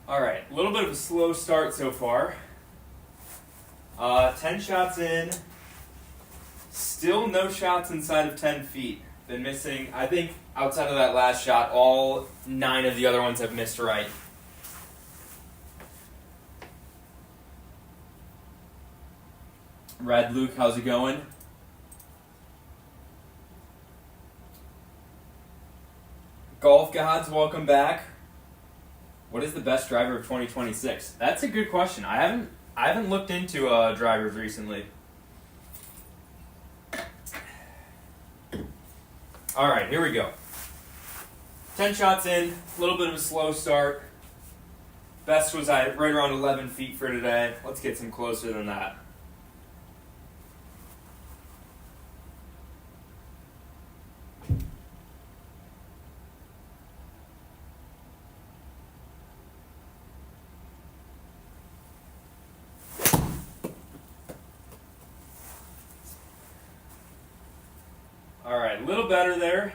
All right, a little bit of a slow start so far. 10 shots in. Still no shots inside of 10 feet. Been missing, I think, outside of that last shot, all 9 of the other ones have missed right. Red Luke, how's it going? Golf Gods, welcome back. What is the best driver of 2026? That's a good question. I haven't looked into drivers recently. All right, here we go. 10 shots in, a little bit of a slow start. Best was right around 11 feet for today. Let's get some closer than that. All right, a little better there.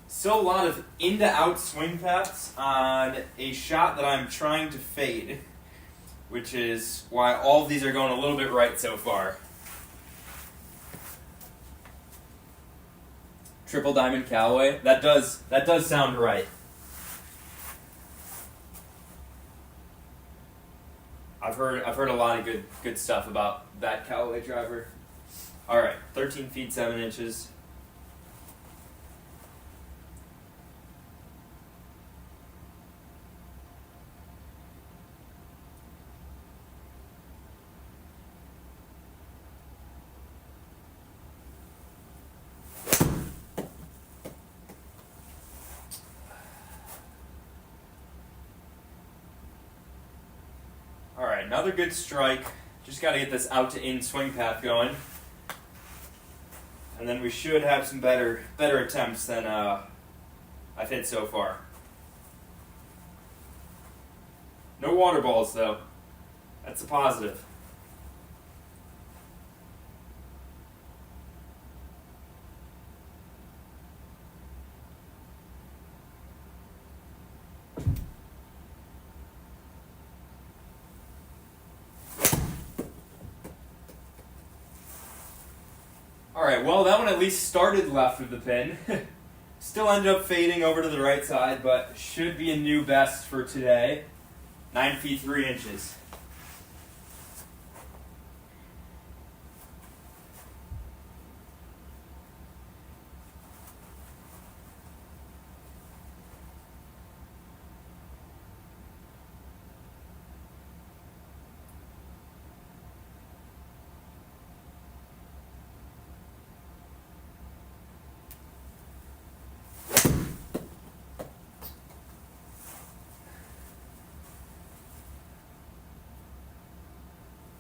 Still a lot of in-to-out swing paths on a shot that I'm trying to fade, which is why all of these are going a little bit right so far. Triple Diamond Callaway. That does sound right. I've heard a lot of good stuff about that Callaway driver. All right, 13 feet 7 inches. All right, another good strike. Just got to get this out to in swing path going. And then we should have some better attempts than I've hit so far. No water balls, though. That's a positive. Alright, well, that one at least started left of the pin. Still ended up fading over to the right side, but should be a new best for today. 9 feet 3 inches.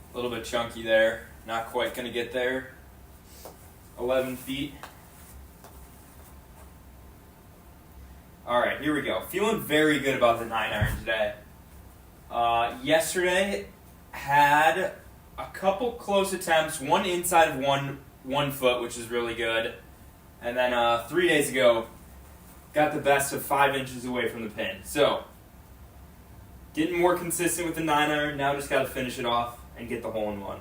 A little bit chunky there. Not quite going to get there. 11 feet. Alright, here we go. Feeling very good about the 9-iron today. Yesterday, had a couple close attempts. One inside of one foot, which is really good. And then 3 days ago, got the best of 5 inches away from the pin. So, getting more consistent with the 9-iron. Now just got to finish it off and get the hole-in-one.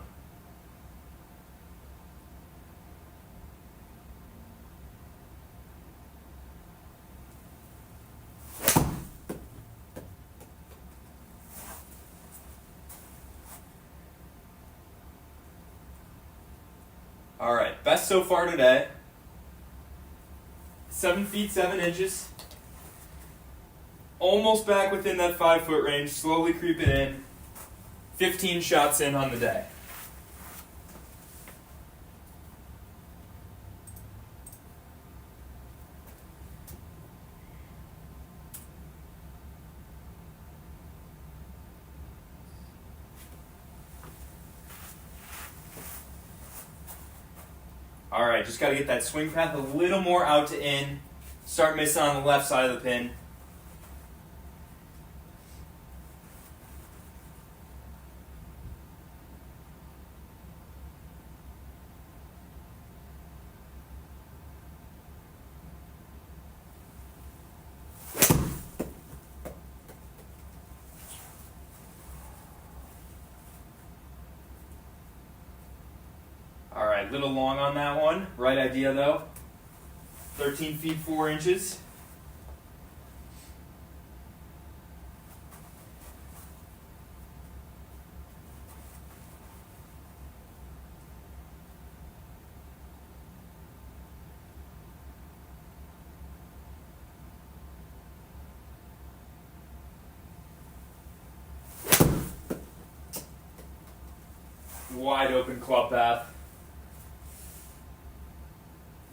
All right, best so far today. 7 feet 7 inches. Almost back within that 5-foot range, slowly creeping in. 15 shots in on the day. All right, just got to get that swing path a little more out to in. Start missing on the left side of the pin. right, little long on that one. Right idea though. 13 feet 4 inches. Wide open club path.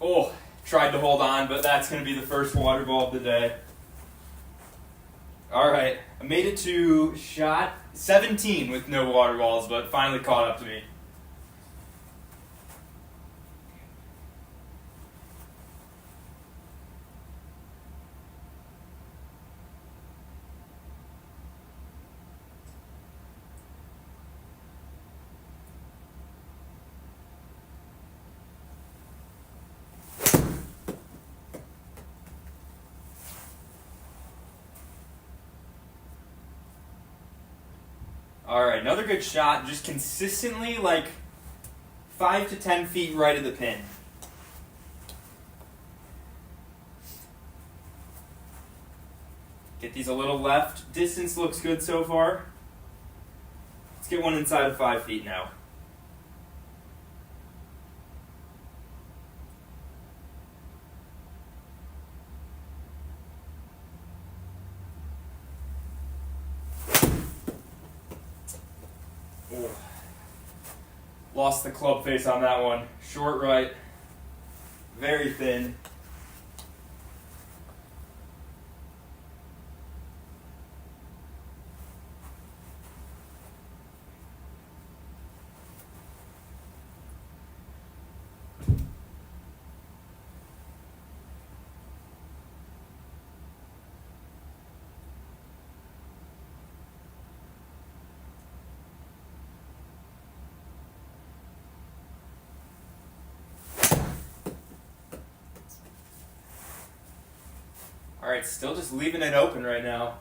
Oh, tried to hold on, but that's going to be the first water ball of the day. All right, I made it to shot 17 with no water balls, but finally caught up to me. All right, another good shot, just consistently like 5 to 10 feet right of the pin. Get these a little left. Distance looks good so far. Let's get one inside of 5 feet now. Oh. Lost the club face on that one. Short right, very thin. Alright, still just leaving it open right now.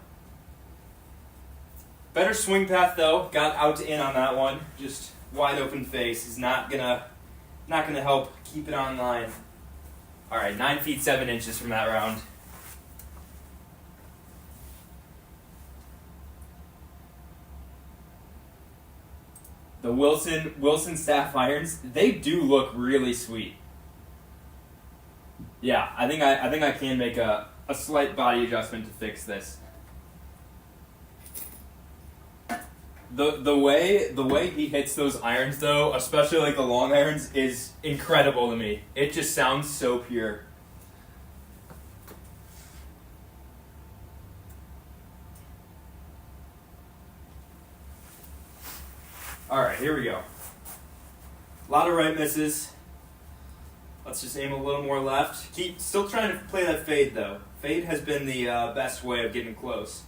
Better swing path though, got out to in on that one. Just wide open face is not gonna help keep it on line. Alright, 9 feet 7 inches from that round. The Wilson staff irons, they do look really sweet. Yeah, I think I can make a slight body adjustment to fix this. The way he hits those irons though, especially like the long irons, is incredible to me. It just sounds so pure. Alright, here we go. A lot of right misses. Let's just aim a little more left. Still trying to play that fade though. Fade has been the best way of getting close.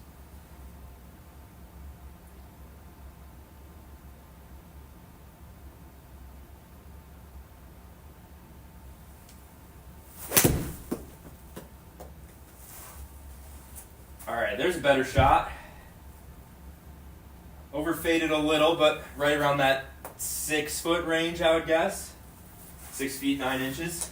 Alright, there's a better shot. Overfaded a little, but right around that 6 foot range, I would guess. 6 feet 9 inches.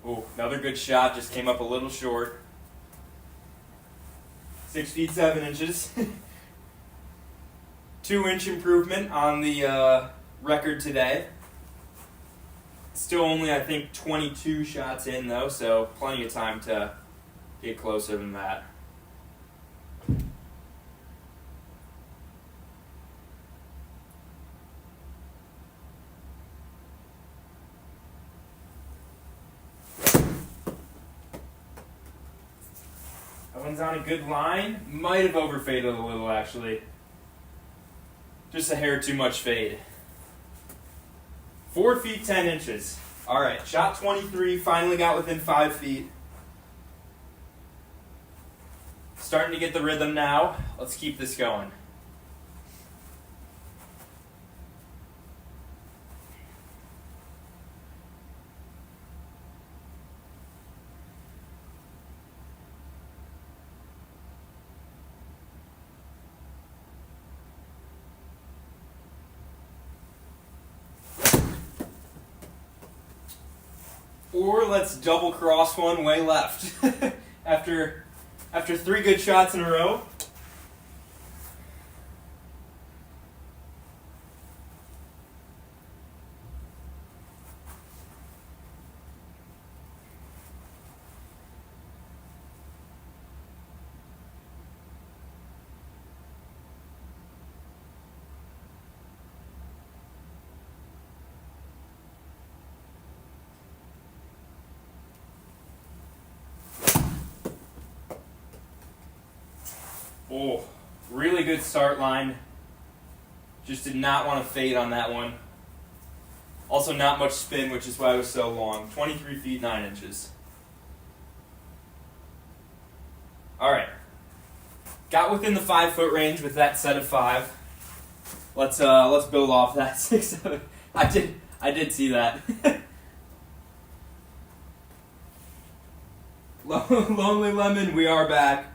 Oh, another good shot, just came up a little short. 6 feet 7 inches. 2-inch improvement on the record today. Still only, I think, 22 shots in though, so plenty of time to get closer than that. That one's on a good line. Might have overfaded a little, actually. Just a hair too much fade. 4 feet 10 inches. All right, shot 23, finally got within 5 feet. Starting to get the rhythm now. Let's keep this going. Or let's double cross one way left. after 3 good shots in a row. Oh, really good start line. Just did not want to fade on that one. Also not much spin, which is why it was so long. 23 feet 9 inches. All right. Got within the 5 foot range with that set of 5. Let's build off that 6 7. I did see that. Lonely Lemon, we are back.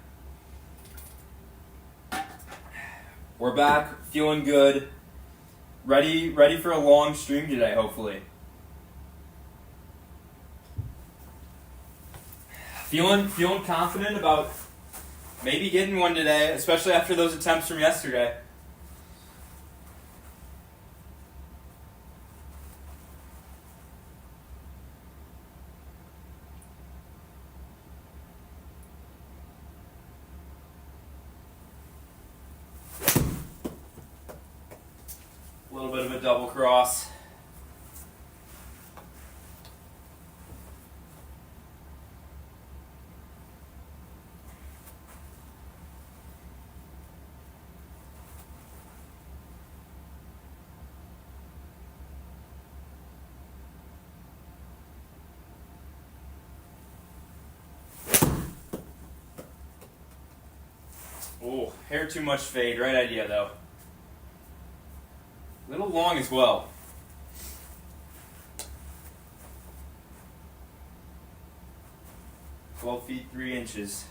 We're back, feeling good. Ready for a long stream today, hopefully. Feeling confident about maybe getting one today, especially after those attempts from yesterday. A little bit of a double cross. Oh, hair too much fade. Right idea, though. A little long as well. "12 feet 3 inches.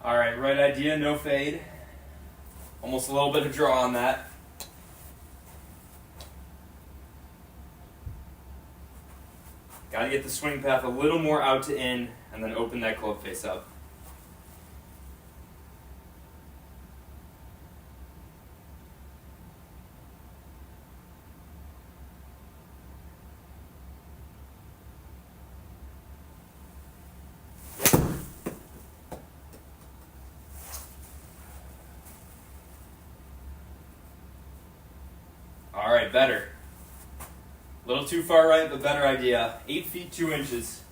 Alright, right idea, no fade. Almost a little bit of draw on that. Gotta get the swing path a little more out to in, and then open that club face up. Alright, better. A little too far right, but better idea. 8 feet 2 inches.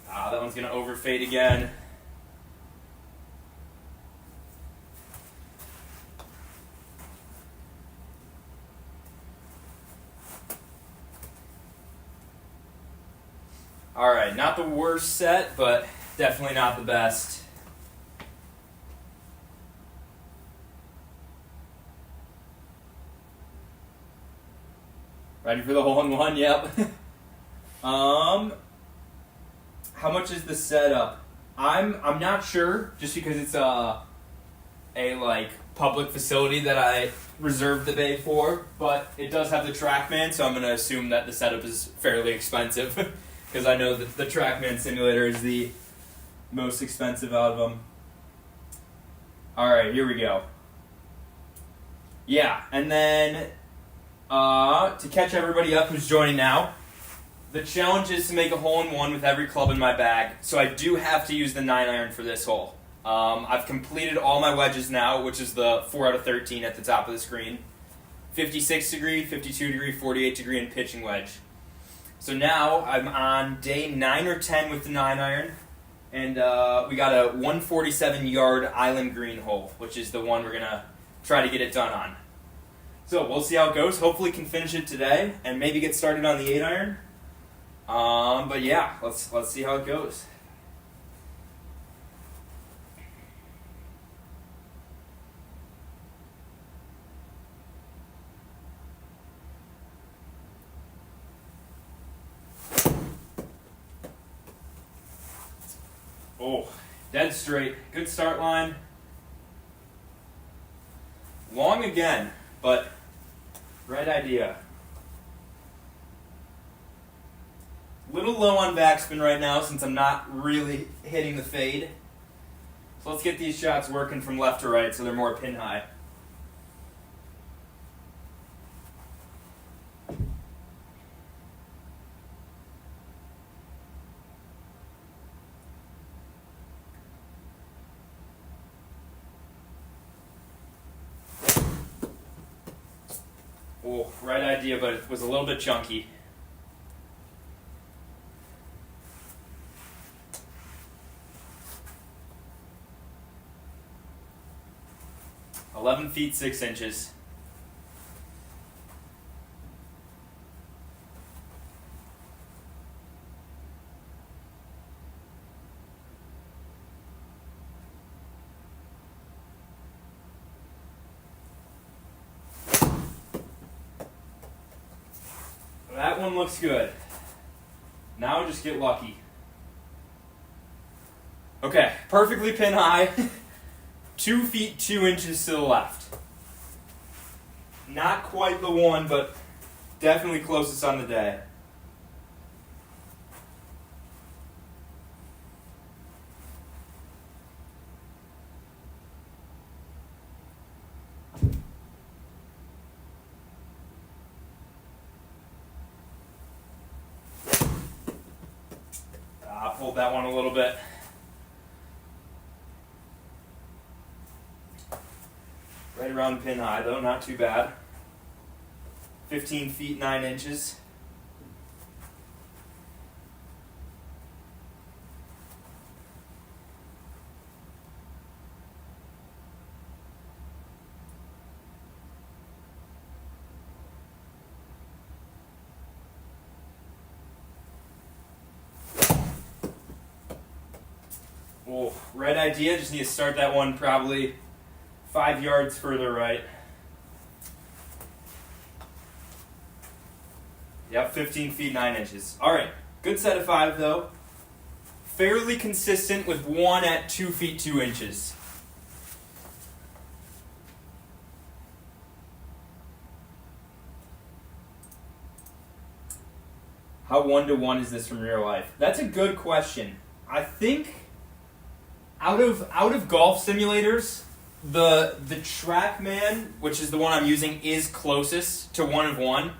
That one's going to overfade again. Alright, not the worst set, but definitely not the best. Ready for the hole-in-one? Yep. How much is the setup? I'm not sure, just because it's a like public facility that I reserved the bay for, but it does have the TrackMan, so I'm gonna assume that the setup is fairly expensive, because I know that the TrackMan simulator is the most expensive out of them. All right, here we go. Yeah, and then to catch everybody up who's joining now, the challenge is to make a hole-in-one with every club in my bag, so I do have to use the 9-iron for this hole. I've completed all my wedges now, which is the 4 out of 13 at the top of the screen. 56 degree, 52 degree, 48 degree, and pitching wedge. So now I'm on day 9 or 10 with the 9-iron, and we got a 147-yard island green hole, which is the one we're going to try to get it done on. So we'll see how it goes. Hopefully can finish it today, and maybe get started on the 8-iron. But yeah, let's see how it goes. Oh, dead straight. Good start line. Long again, but right idea. Little low on backspin right now since I'm not really hitting the fade. So let's get these shots working from left to right so they're more pin high. Oh, right idea, but it was a little bit chunky. (11 feet 6 inches). That one looks good. Now just get lucky. Okay, perfectly pin high. 2 feet 2 inches to the left. Not quite the one, but definitely closest on the day. Pulled that one a little bit. Right around pin high though, not too bad. 15 feet 9 inches. Oh, right idea, just need to start that one probably 5 yards further right. Yep, 15 feet 9 inches. All right, good set of 5 though. Fairly consistent with one at 2 feet 2 inches. How 1-to-1 is this from real life? That's a good question. I think out of golf simulators, the TrackMan, which is the one I'm using, is closest to 1-of-1.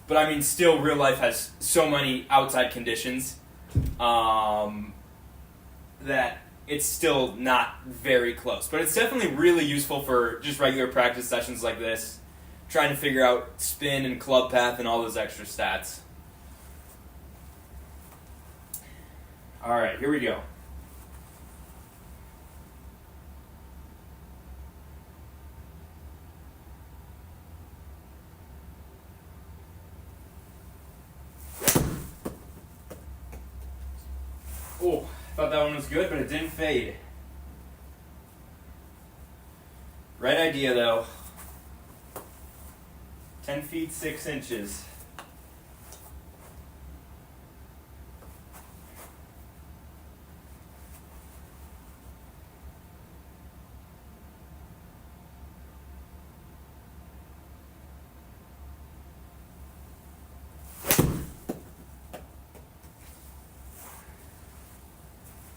But I mean, still, real life has so many outside conditions that it's still not very close. But it's definitely really useful for just regular practice sessions like this, trying to figure out spin and club path and all those extra stats. All right, here we go. Oh, I thought that one was good, but it didn't fade. Right idea, though. 10 feet 6 inches.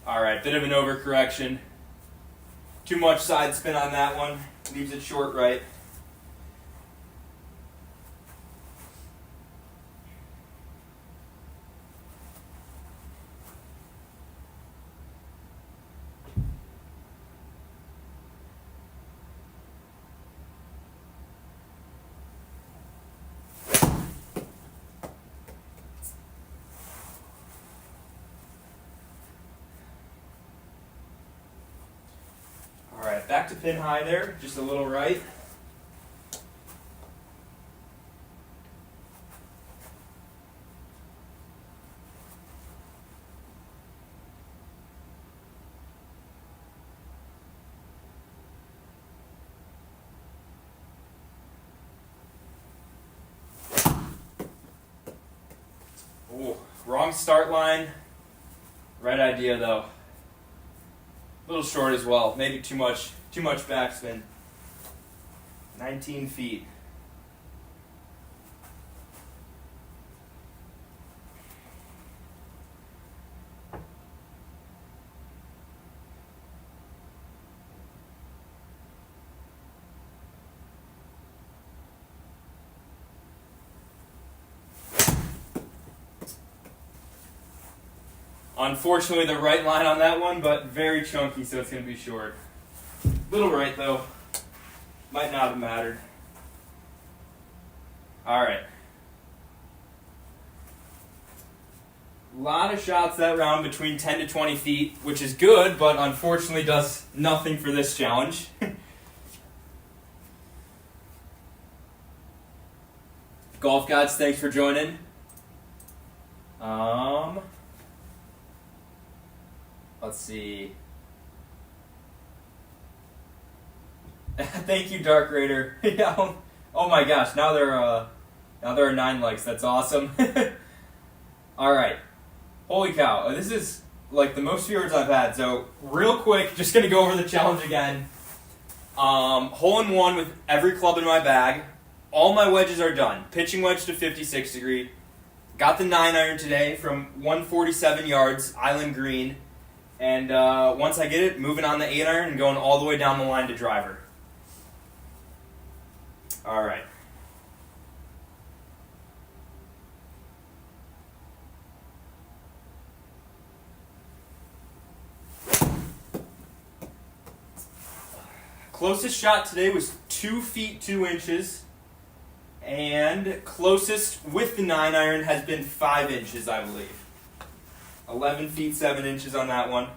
All right, bit of an overcorrection. Too much side spin on that one. Leaves it short right. Alright, back to pin high there, just a little right. Ooh, wrong start line. Right idea though. A little short as well. Maybe too much backspin. 19 feet. Unfortunately, the right line on that one, but very chunky, so it's going to be short. Little right, though. Might not have mattered. Alright. A lot of shots that round between 10 to 20 feet, which is good, but unfortunately does nothing for this challenge. Golf Gods, thanks for joining. Let's see. Thank you, Dark Raider. Yeah, oh my gosh, now there are 9 likes. That's awesome. All right. Holy cow, this is like the most viewers I've had. So real quick, just gonna go over the challenge again. Hole in one with every club in my bag. All my wedges are done. Pitching wedge to 56 degree. Got the 9-iron today from 147 yards, Island Green. And once I get it, moving on the 8-iron and going all the way down the line to driver. All right. Closest shot today was 2 feet 2 inches. And closest with the 9-iron has been 5 inches, I believe. 11 feet 7 inches on that one.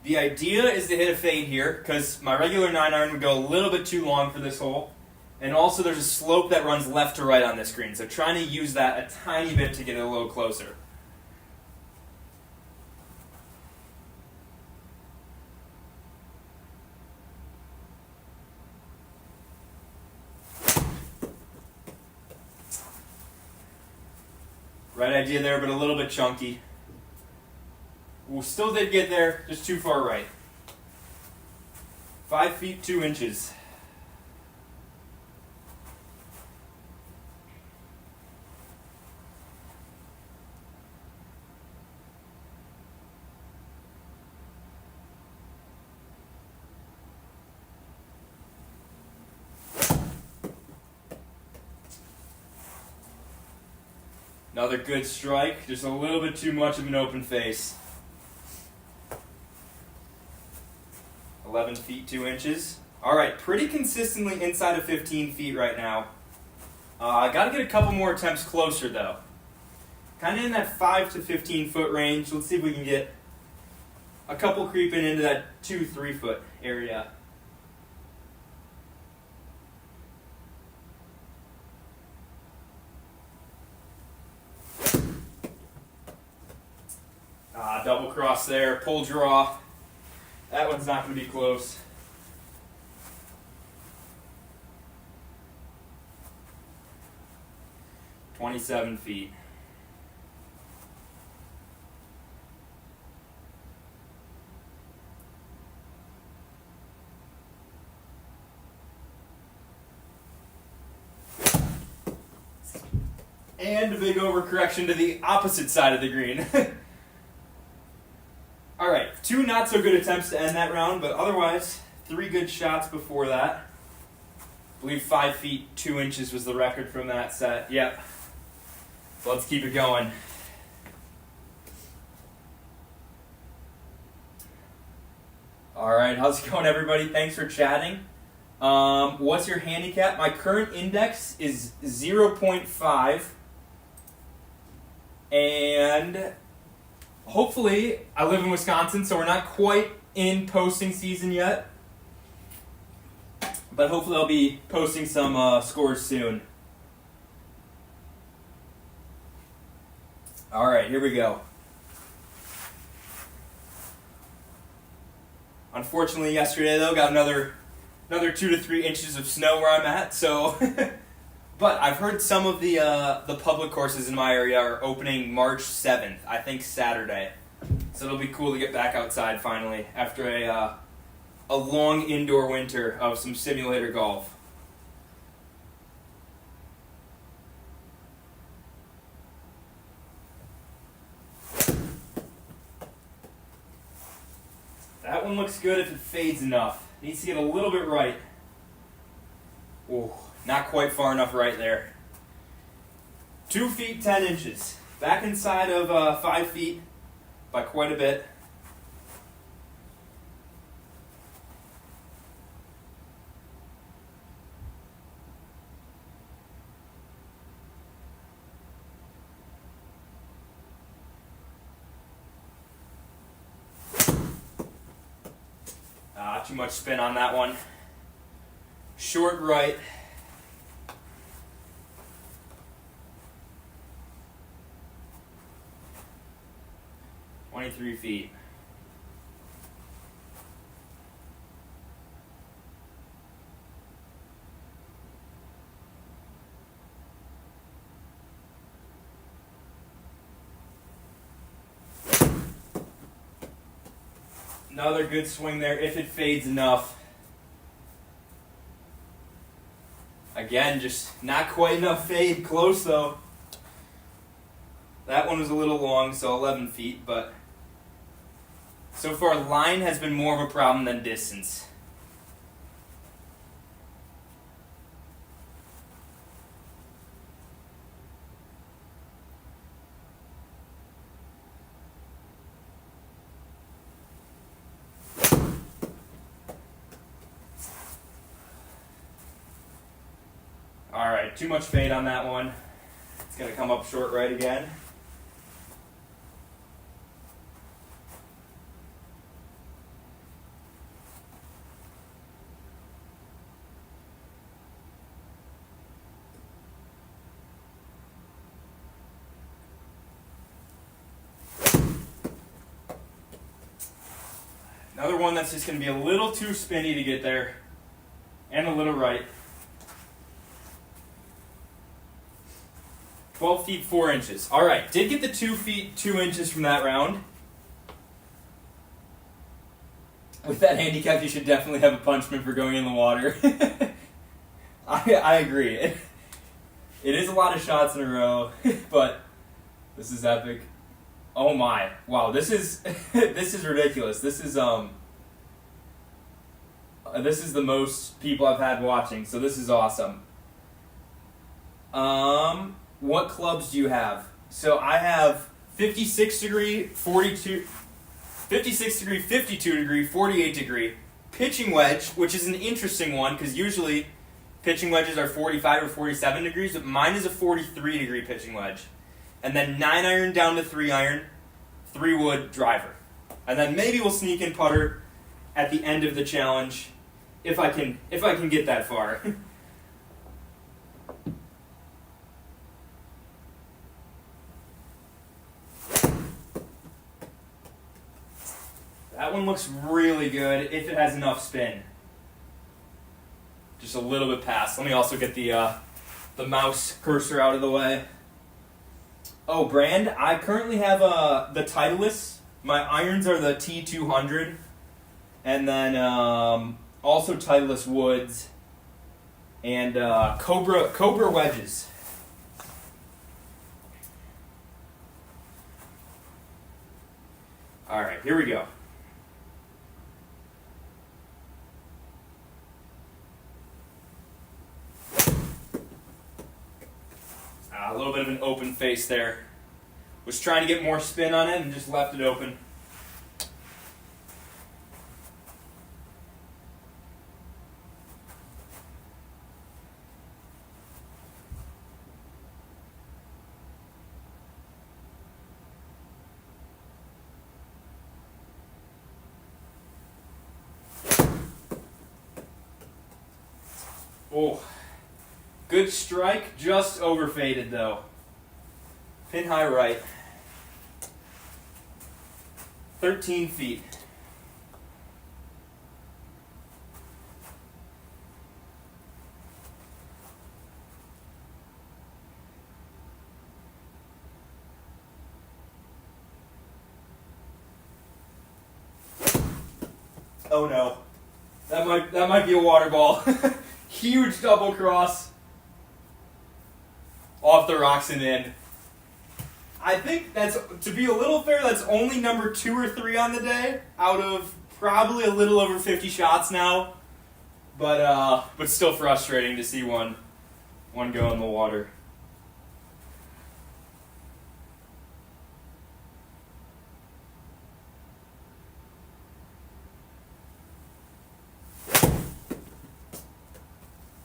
The idea is to hit a fade here, because my regular 9-iron would go a little bit too long for this hole. And also there's a slope that runs left to right on this green, so trying to use that a tiny bit to get it a little closer. Right idea there, but a little bit chunky. We still did get there, just too far right. 5 feet 2 inches. Another good strike, just a little bit too much of an open face. 11 feet 2 inches. All right, pretty consistently inside of 15 feet right now. I got to get a couple more attempts closer though. Kind of in that 5 to 15 foot range. Let's see if we can get a couple creeping into that 2-3 foot area. Double cross there, pull draw. That one's not going to be close. "27 feet. And a big overcorrection to the opposite side of the green. Alright, 2 not so good attempts to end that round, but otherwise 3 good shots before that. I believe 5 feet 2 inches was the record from that set. Yep. So let's keep it going. All right, how's it going, everybody? Thanks for chatting. What's your handicap? My current index is 0.5, and hopefully, I live in Wisconsin, so we're not quite in posting season yet, but hopefully I'll be posting some scores soon. All right, here we go. Unfortunately, yesterday though, got another 2 to 3 inches of snow where I'm at. So, but I've heard some of the public courses in my area are opening March 7th. I think Saturday. So it'll be cool to get back outside finally after a long indoor winter of some simulator golf. That one looks good if it fades enough. Needs to get a little bit right. Oh, not quite far enough right there. 2 feet 10 inches. Back inside of 5 feet by quite a bit. Too much spin on that one. Short right. "23 feet. Another good swing there if it fades enough. Again, just not quite enough fade. Close though. That one was a little long, so 11 feet, but so far line has been more of a problem than distance. Alright, too much fade on that one. It's going to come up short right again. Another one that's just going to be a little too spinny to get there, and a little right. 12 feet 4 inches. All right, did get the 2 feet 2 inches from that round. With that handicap, you should definitely have a punishment for going in the water. I agree. It is a lot of shots in a row, but this is epic. Oh my! Wow, this is this is ridiculous. This is the most people I've had watching, so this is awesome. What clubs do you have? So I have 56 degree, 42, 56 degree, 52 degree, 48 degree pitching wedge, which is an interesting one because usually pitching wedges are 45 or 47 degrees, but mine is a 43 degree pitching wedge. And then 9 iron down to 3 iron, 3 wood driver. And then maybe we'll sneak in putter at the end of the challenge if I can get that far. That one looks really good if it has enough spin. Just a little bit past. Let me also get the mouse cursor out of the way. Oh, brand. I currently have the Titleist. My irons are the T200. And then also Titleist woods. And Cobra wedges. Alright, here we go. A little bit of an open face there. Was trying to get more spin on it and just left it open. Oh, good strike, just over faded though. Pin high right. 13 feet. Oh no. That might be a water ball. Huge double cross. Off the rocks and in. I think that's, to be a little fair, that's only number 2 or 3 on the day out of probably a little over 50 shots now. But still frustrating to see one go in the water.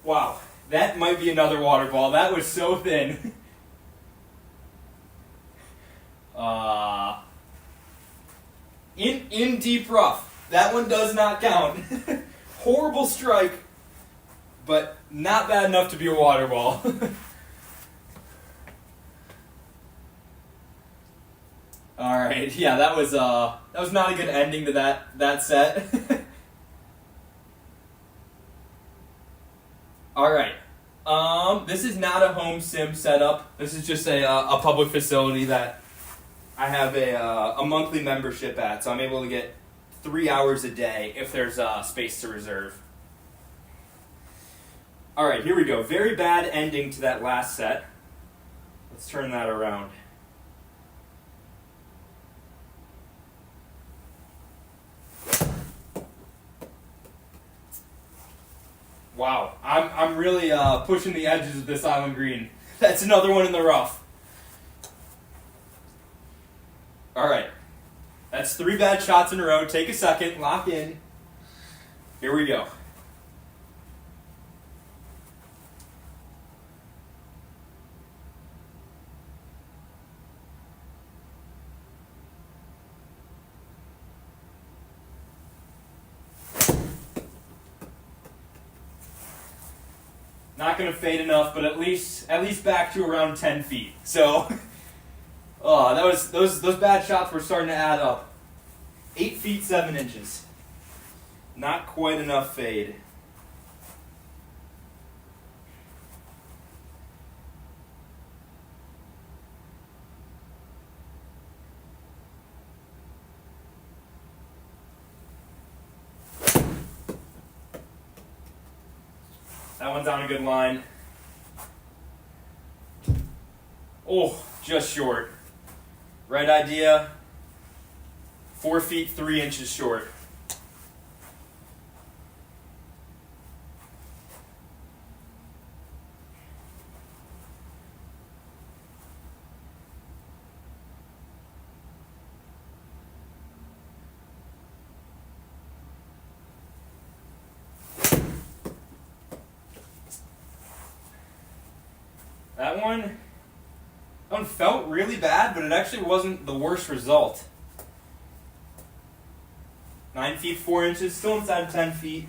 Wow, that might be another water ball. That was so thin. In deep rough. That one does not count. Horrible strike, but not bad enough to be a water ball. All right, yeah, that was not a good ending to that set. All right. This is not a home sim setup. This is just a public facility that I have a monthly membership at, so I'm able to get 3 hours a day if there's space to reserve. All right, here we go. Very bad ending to that last set. Let's turn that around. Wow, I'm really pushing the edges of this island green. That's another one in the rough. All right, that's 3 bad shots in a row. Take a second, lock in. Here we go. Not going to fade enough, but at least back to around 10 feet. So, those bad shots were starting to add up. 8 feet 7 inches. Not quite enough fade. That one's on a good line. Oh, just short. Right idea. 4 feet 3 inches short. That one felt really bad, but it actually wasn't the worst result. 9 feet 4 inches, still inside of 10 feet.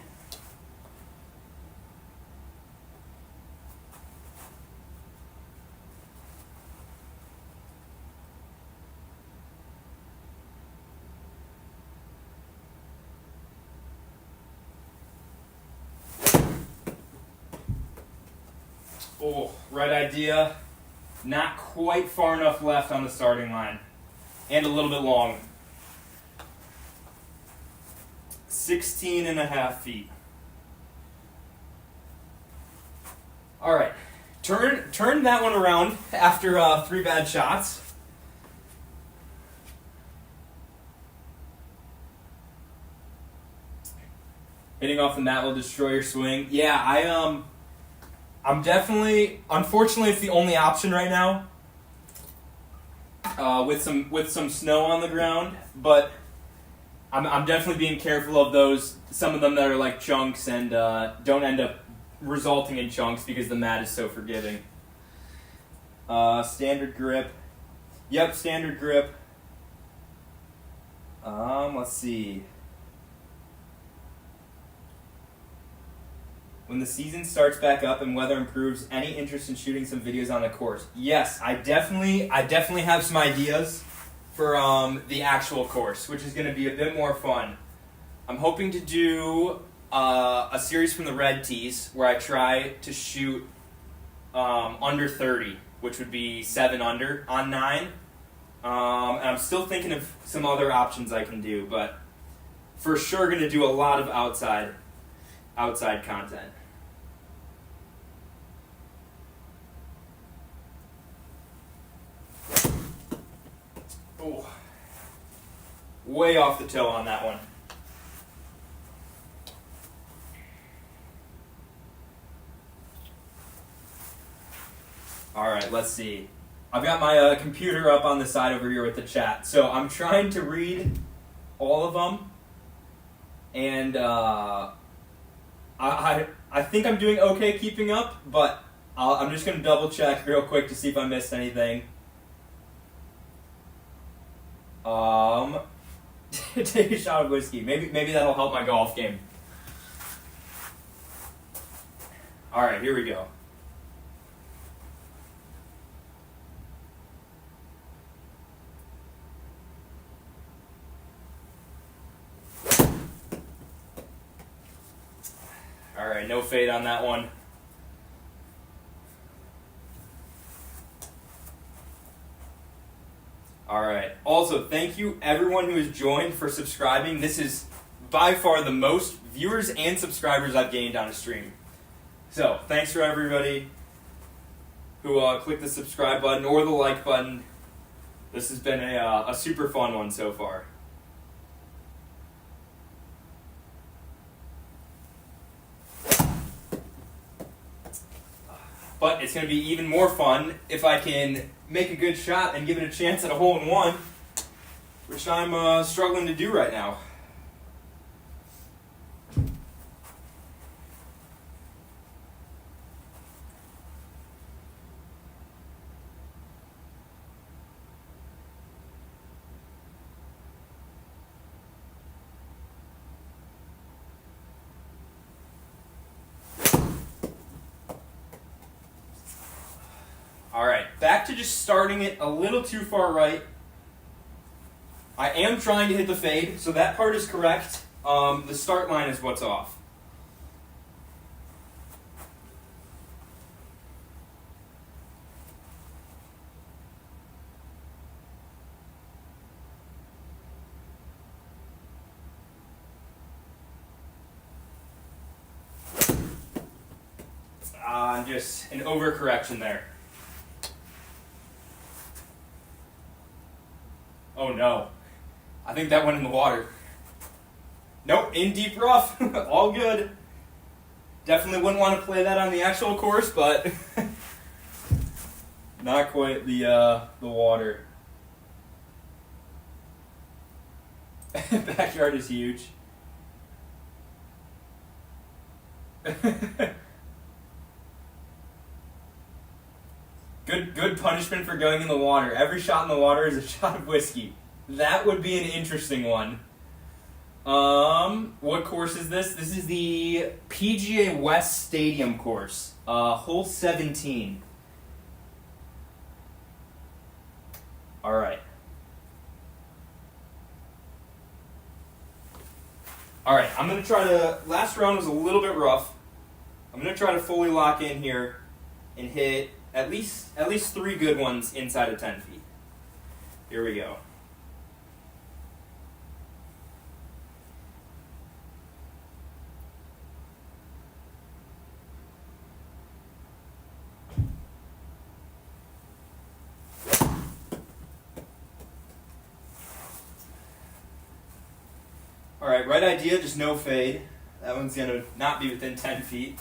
Oh, right idea. Not quite far enough left on the starting line. And a little bit long. 16.5 feet. All right. Turn that one around after 3 bad shots. Hitting off the mat will destroy your swing. Yeah, I'm definitely, unfortunately, it's the only option right now. With some snow on the ground, but I'm definitely being careful of those. Some of them that are like chunks and don't end up resulting in chunks because the mat is so forgiving. Standard grip. Yep, standard grip. Let's see. When the season starts back up and weather improves, any interest in shooting some videos on the course? Yes, I definitely have some ideas for the actual course, which is going to be a bit more fun. I'm hoping to do a series from the red tees where I try to shoot under 30, which would be 7 under on 9. And I'm still thinking of some other options I can do, but for sure going to do a lot of outside content. Oh, way off the toe on that one. All right, let's see. I've got my computer up on the side over here with the chat, so I'm trying to read all of them, and I think I'm doing okay keeping up, but I'm just going to double check real quick to see if I missed anything. Take a shot of whiskey. Maybe that'll help my golf game. All right, here we go. All right, no fade on that one. All right. Also, thank you everyone who has joined for subscribing. This is by far the most viewers and subscribers I've gained on a stream. So, thanks for everybody who clicked the subscribe button or the like button. This has been a super fun one so far. But it's going to be even more fun if I can make a good shot and give it a chance at a hole-in-one, which I'm struggling to do right now. Alright, back to just starting it a little too far right. I am trying to hit the fade, so that part is correct. The start line is what's off. Just an overcorrection there. Oh no. I think that went in the water. Nope, in deep rough. All good. Definitely wouldn't want to play that on the actual course, but not quite the water. Backyard is huge. Good punishment for going in the water. Every shot in the water is a shot of whiskey. That would be an interesting one. What course is this? This is the PGA West Stadium course. Hole 17. Alright. Alright, I'm going to try to... Last round was a little bit rough. I'm going to try to fully lock in here and hit at least 3 good ones inside of 10 feet. Here we go. Alright, right idea, just no fade. That one's going to not be within 10 feet.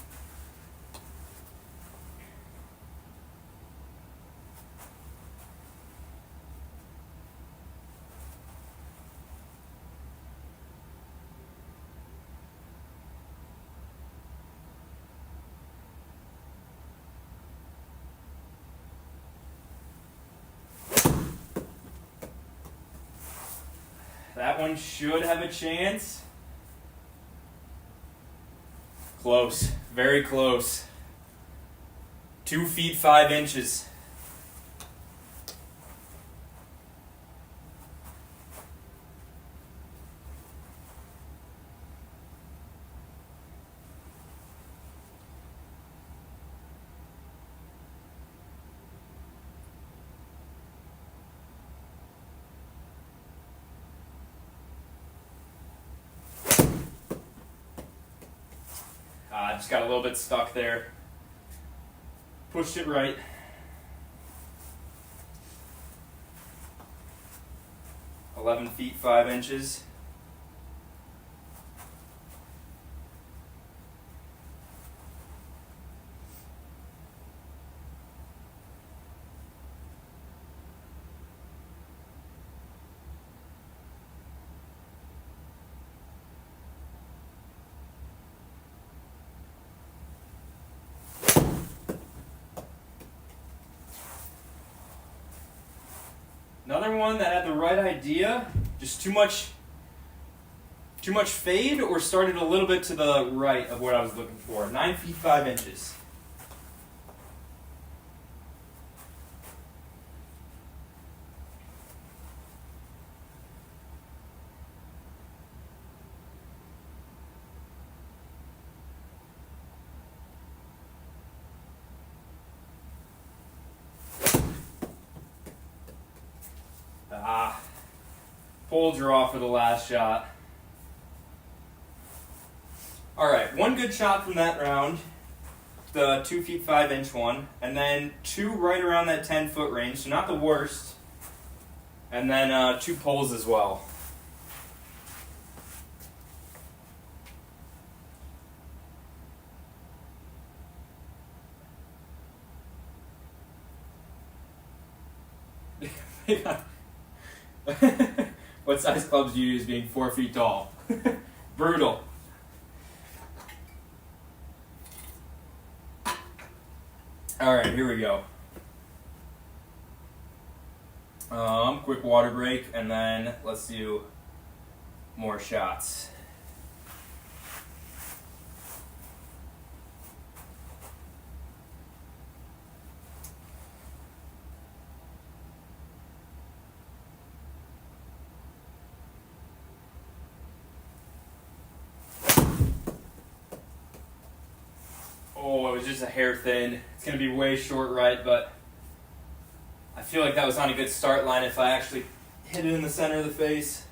That one should have a chance. Close. Very close. 2 feet 5 inches. Just got a little bit stuck there. Pushed it right. "11 feet 5 inches. Another one that had the right idea, just too much fade, or started a little bit to the right of what I was looking for. 9 feet 5 inches. Pole draw for the last shot. Alright, one good shot from that round, the 2 feet 5 inch one, and then 2 right around that 10-foot range, so not the worst, and then 2 poles as well. What size clubs do you use being 4 feet tall? Brutal. Alright, here we go. Quick water break, and then let's do more shots. Oh, it was just a hair thin. It's going to be way short right, but I feel like that was on a good start line if I actually hit it in the center of the face.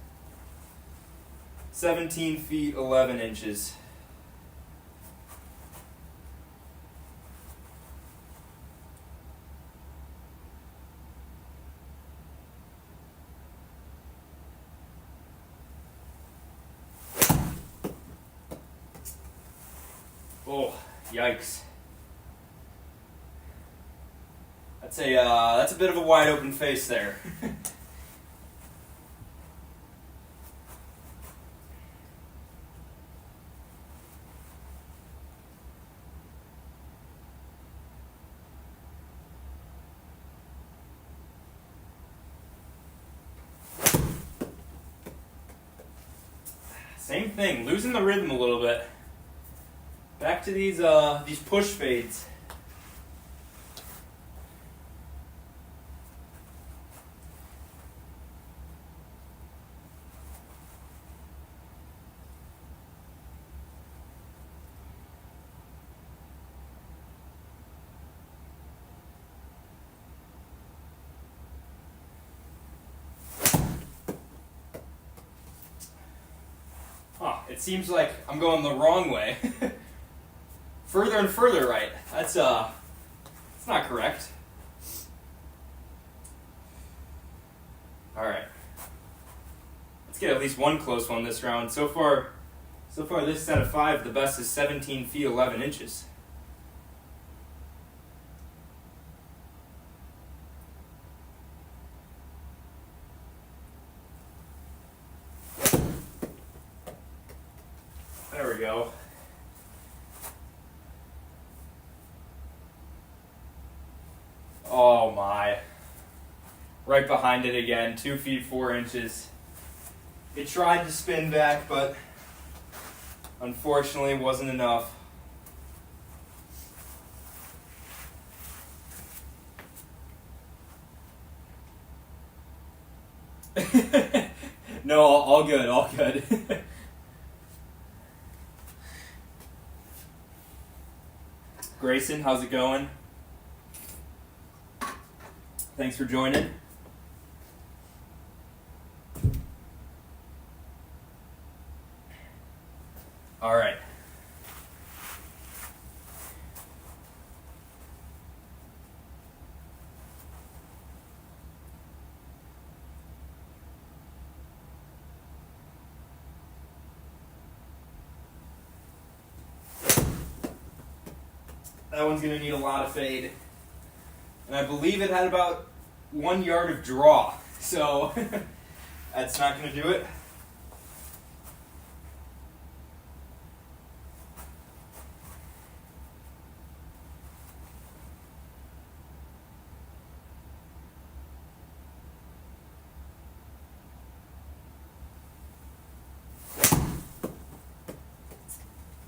17 feet 11 inches. Oh, yikes. That's a bit of a wide open face there. Same thing, losing the rhythm a little bit. Back to these push fades. It seems like I'm going the wrong way. Further and further right. That's not correct. Alright. Let's get at least one close one this round. So far this set of 5, the best is 17 feet 11 inches. There we go. Oh my. Right behind it again, 2 feet 4 inches. It tried to spin back, but unfortunately wasn't enough. No, all good, all good. Grayson, how's it going? Thanks for joining. All right. That one's going to need a lot of fade. And I believe it had about 1 yard of draw. So that's not going to do it.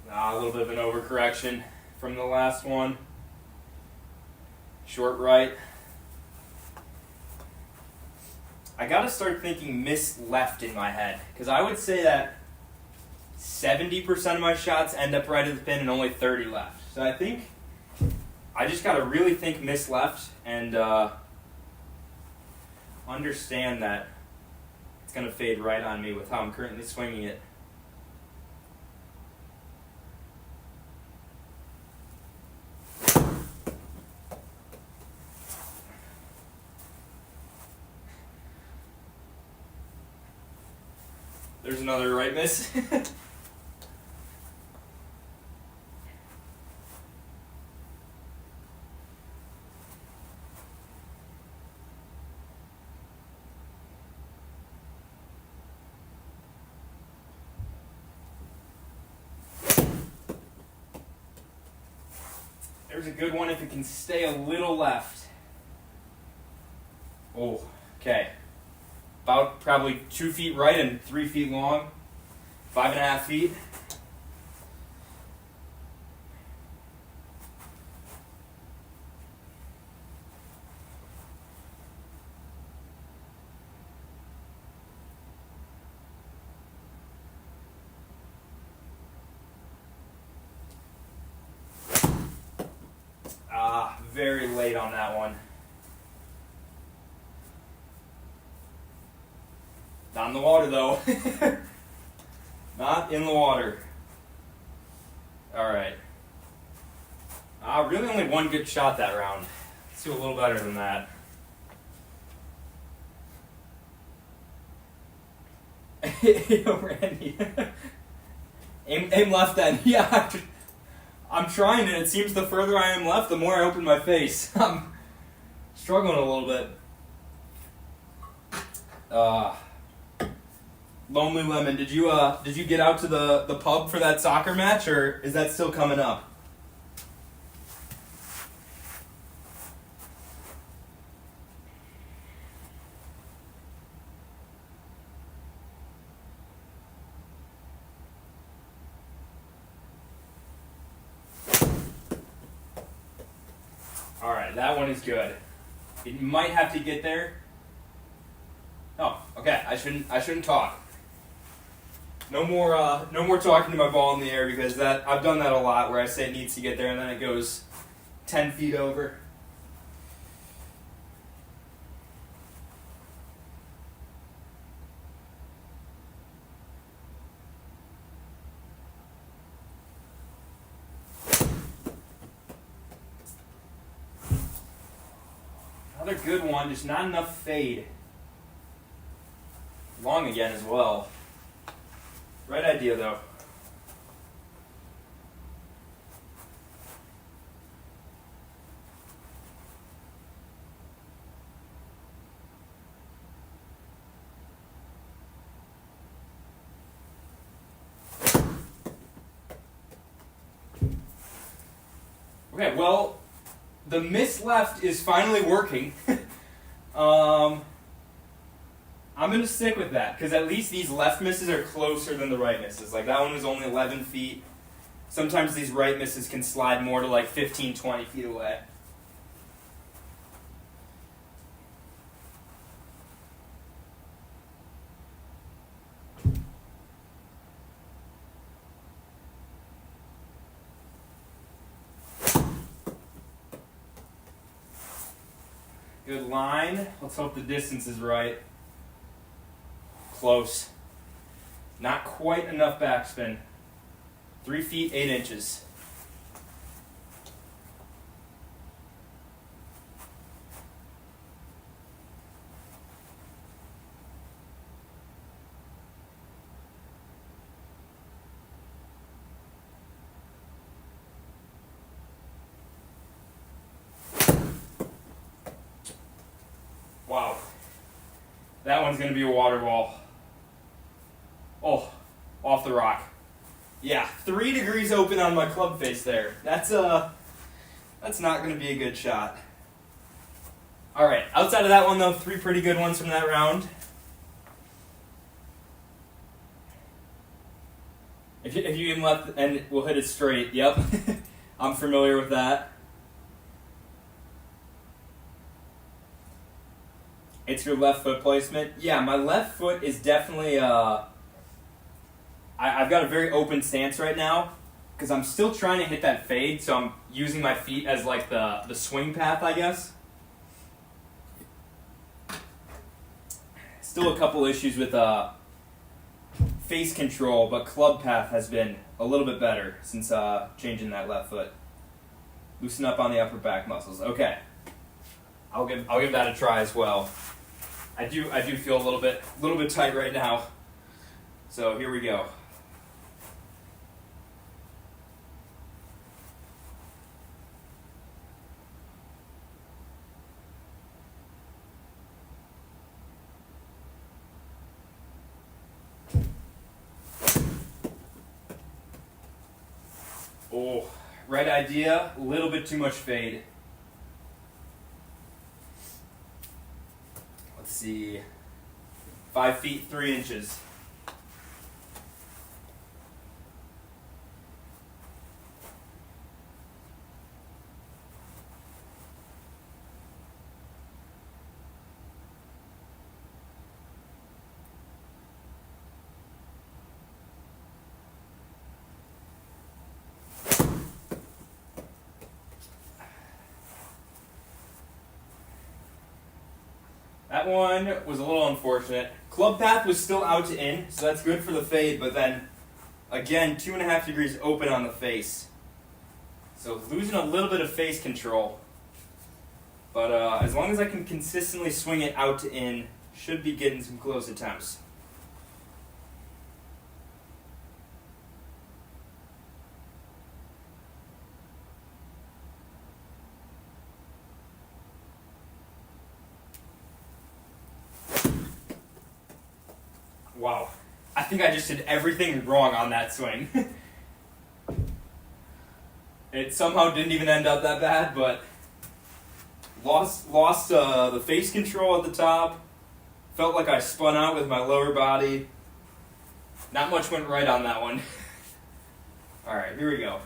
A little bit of an overcorrection from the last one. Short right. I gotta start thinking miss left in my head, because I would say that 70% of my shots end up right at the pin and only 30 left. So I think I just gotta really think miss left and understand that it's gonna fade right on me with how I'm currently swinging it. There's another right miss. There's a good one if it can stay a little left. Oh, okay. About probably 2 feet right and 3 feet long. 5.5 feet. Very late on that one. Not in the water, though. Not in the water. All right. Really only one good shot that round. Let's do a little better than that. Yo, Randy. aim left then. Yeah, I'm trying, and it seems the further I am left, the more I open my face. I'm struggling a little bit. Lonely Lemon, did you get out to the pub for that soccer match, or is that still coming up? All right, that one is good. It might have to get there. Oh, okay. I shouldn't talk. No more talking to my ball in the air, because I've done that a lot, where I say it needs to get there and then it goes 10 feet over. Another good one, just not enough fade. Long again as well. Right idea, though. Okay, well, the miss left is finally working. I'm going to stick with that, because at least these left misses are closer than the right misses. Like, that one was only 11 feet. Sometimes these right misses can slide more to like 15, 20 feet away. Good line. Let's hope the distance is right. Close. Not quite enough backspin. 3 feet, 8 inches. Wow. That one's going to be a water ball. Oh, off the rock. Yeah, 3 degrees open on my club face there. That's not going to be a good shot. All right, outside of that one though, 3 pretty good ones from that round. If you aim left and we'll hit it straight, yep. I'm familiar with that. It's your left foot placement. Yeah, my left foot is definitely, I've got a very open stance right now because I'm still trying to hit that fade, so I'm using my feet as like the swing path, I guess. Still a couple issues with face control, but club path has been a little bit better since changing that left foot. Loosen up on the upper back muscles. Okay, I'll give that a try as well. I do feel a little bit tight right now. So here we go. Oh, right idea, a little bit too much fade. Let's see, 5 feet, 3 inches. That one was a little unfortunate. Club path was still out to in, so that's good for the fade, but then, again, 2.5 degrees open on the face. So losing a little bit of face control. But as long as I can consistently swing it out to in, should be getting some close attempts. Wow. I think I just did everything wrong on that swing. It somehow didn't even end up that bad, but lost the face control at the top. Felt like I spun out with my lower body. Not much went right on that one. All right, here we go.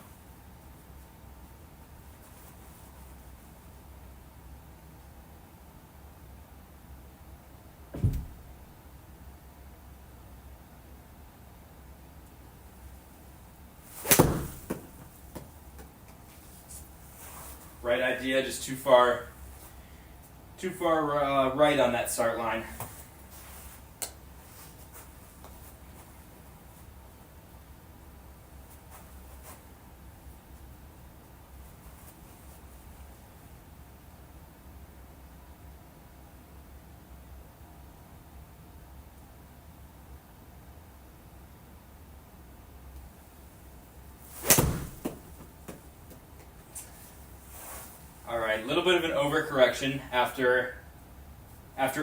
Right idea, just too far right on that start line. Alright, a little bit of an overcorrection after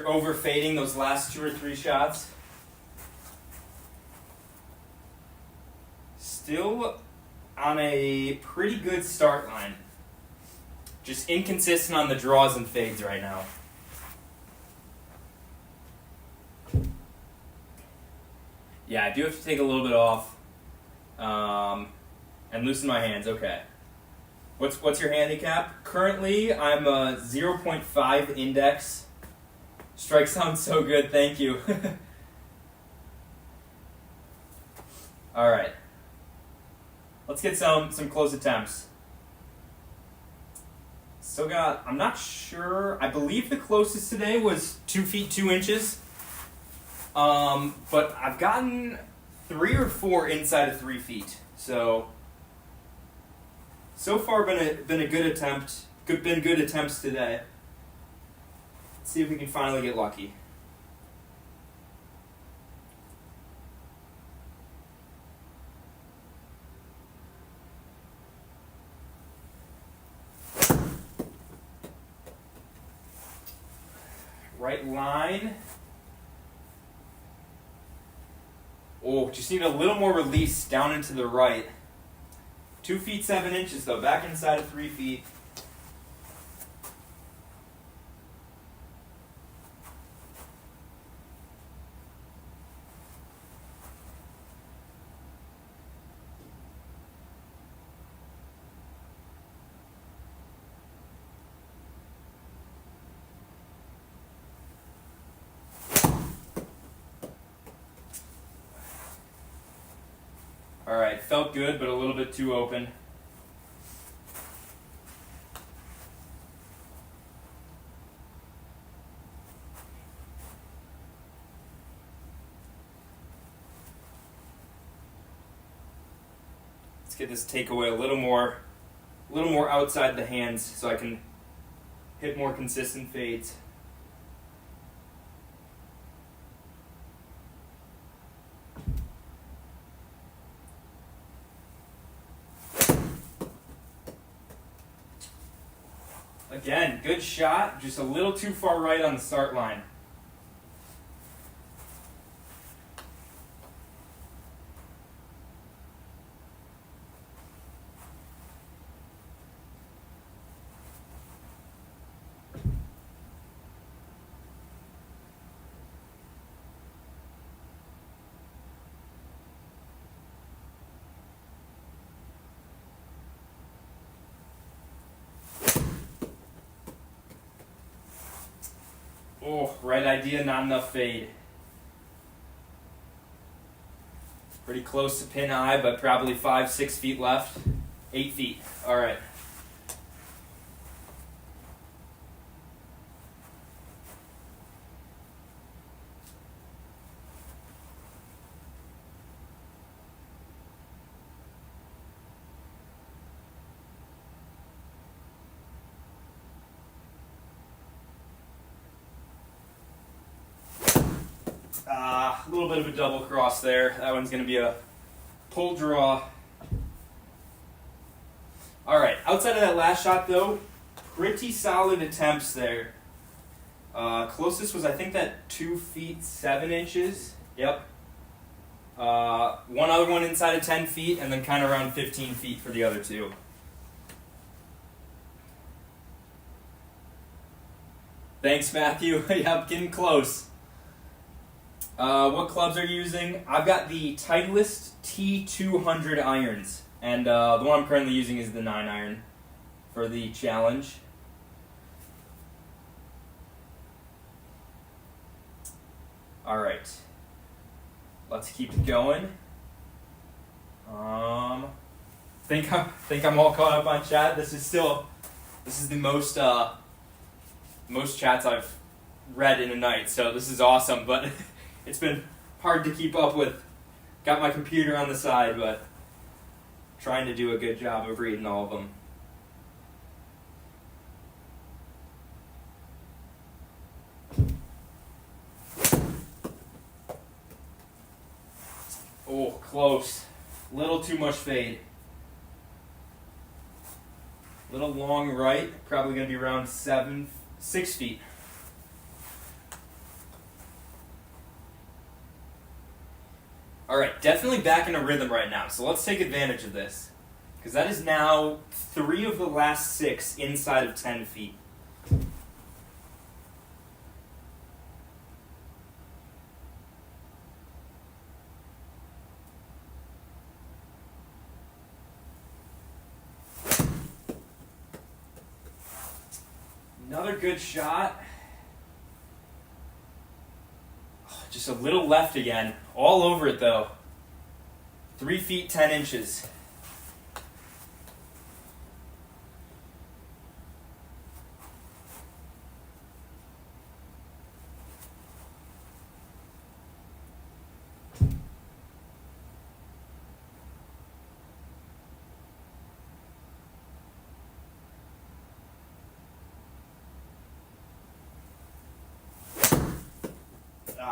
over fading those last 2 or 3 shots. Still on a pretty good start line. Just inconsistent on the draws and fades right now. Yeah, I do have to take a little bit off. And loosen my hands, okay. What's your handicap? Currently, I'm a 0.5 index. Strike sounds so good, thank you. Alright. Let's get some close attempts. Still got, I'm not sure, I believe the closest today was 2 feet 2 inches. But I've gotten 3 or 4 inside of 3 feet. So far been a good attempt. Been good attempts today. Let's see if we can finally get lucky. Right line. Oh, just need a little more release down into the right. 2 feet 7 inches though, back inside of 3 feet. Alright, felt good, but a little bit too open. Let's get this takeaway a little more outside the hands so I can hit more consistent fades. Again, good shot, just a little too far right on the start line. Oh, right idea, not enough fade. Pretty close to pin high, but probably 5-6 feet left. 8 feet. All right. A little bit of a double cross there. That one's going to be a pull draw. All right, outside of that last shot though, pretty solid attempts there. Closest was I think that 2 feet 7 inches. Yep. One other one inside of 10 feet, and then kind of around 15 feet for the other two. Thanks, Matthew. Yep, getting close. What clubs are you using? I've got the Titleist T200 irons, and the one I'm currently using is the 9 iron for the challenge. All right, let's keep it going. Think I'm all caught up on chat. This is the most chats I've read in a night, so this is awesome, but it's been hard to keep up with. Got my computer on the side, but trying to do a good job of reading all of them. Oh, close. Little too much fade. Little long right, probably going to be around 6 feet. All right, definitely back in a rhythm right now, so let's take advantage of this. Because that is now 3 of the last 6 inside of 10 feet. Another good shot. Oh, just a little left again. All over it though. 3 feet 10 inches.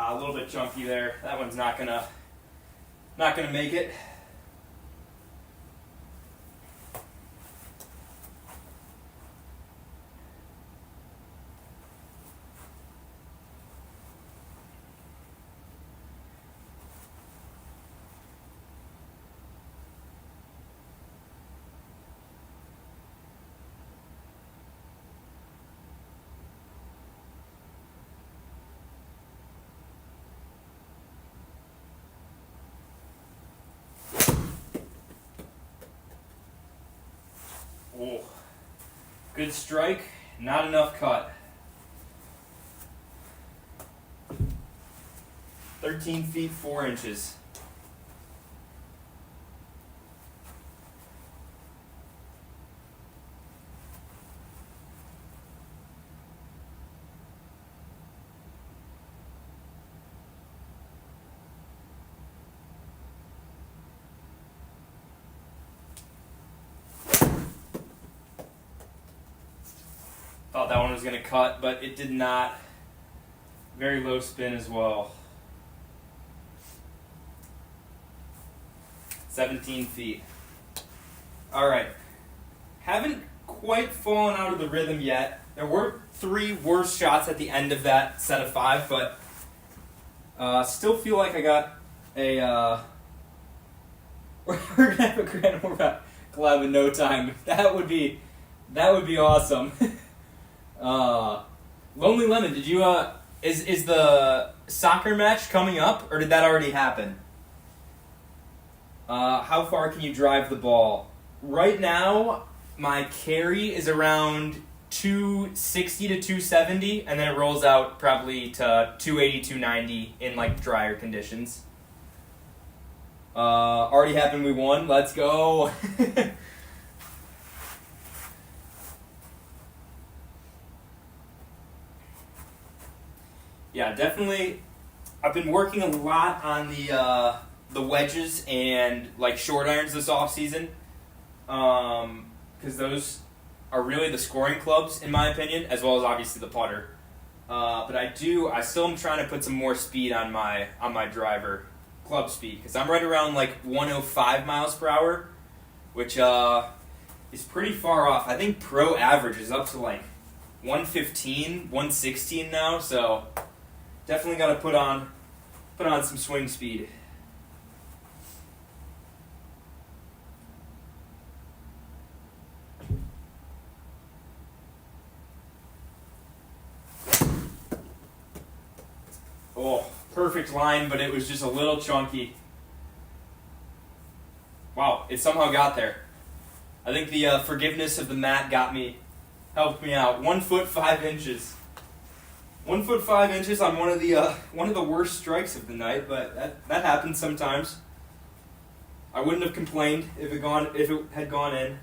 A little bit chunky there. That one's not gonna make it. Oh, good strike, not enough cut. 13 feet 4 inches. Thought that one was going to cut, but it did not. Very low spin as well. 17 feet. All right. Haven't quite fallen out of the rhythm yet. There were 3 worse shots at the end of that set of 5, but still feel like I got a... we're going to have a Grand Morvat collab in no time. That would be awesome. Lonely Lemon, did you is the soccer match coming up, or did that already happen? How far can you drive the ball? Right now, my carry is around 260 to 270, and then it rolls out probably to 280, 290 in like drier conditions. Already happened, we won. Let's go. Yeah, definitely. I've been working a lot on the wedges and like short irons this off season, because those are really the scoring clubs in my opinion, as well as obviously the putter. But I still am trying to put some more speed on my driver, club speed, because I'm right around like 105 miles per hour, which is pretty far off. I think pro average is up to like 115, 116 now, so definitely got to put on some swing speed. Oh, perfect line, but it was just a little chunky. Wow, it somehow got there. I think the forgiveness of the mat helped me out. 1 foot 5 inches. 1 foot 5 inches on one of the worst strikes of the night, but that happens sometimes. I wouldn't have complained if it had gone in.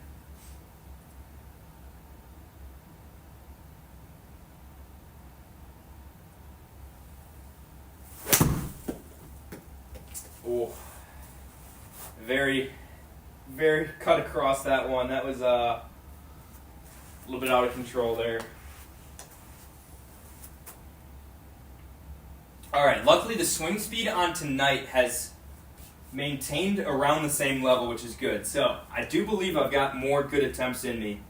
Oh, very, very cut across that one. That was a little bit out of control there. All right, luckily the swing speed on tonight has maintained around the same level, which is good. So I do believe I've got more good attempts in me.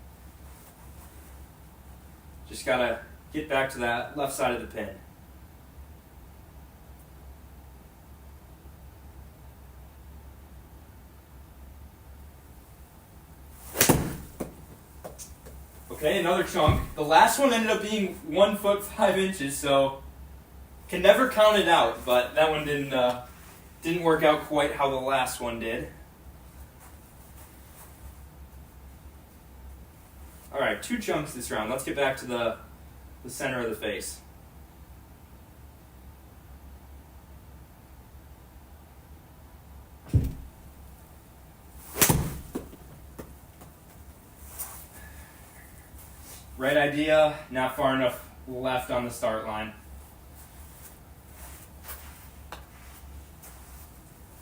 Just gotta get back to that left side of the pin. Okay, another chunk. The last one ended up being 1 foot 5 inches, so can never count it out, but that one didn't work out quite how the last one did. All right, 2 chunks this round. Let's get back to the center of the face. Right idea, not far enough left on the start line.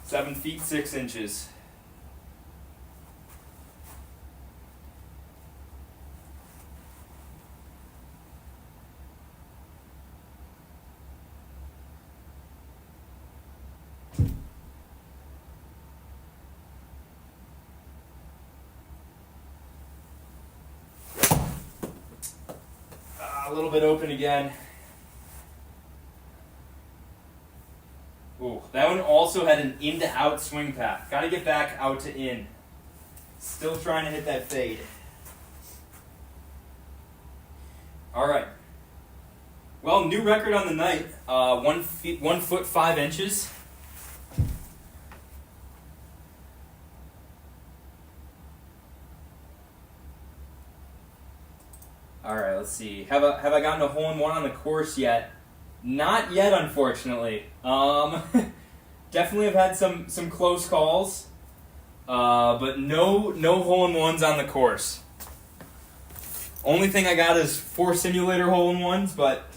7 feet 6 inches. A little bit open again. Ooh, that one also had an in to out swing path. Got to get back out to in. Still trying to hit that fade. All right. Well, new record on the night. 1 foot 5 inches. All right, let's see. Have I gotten a hole-in-one on the course yet? Not yet, unfortunately. Definitely have had some close calls, but no hole-in-ones on the course. Only thing I got is 4 simulator hole-in-ones, but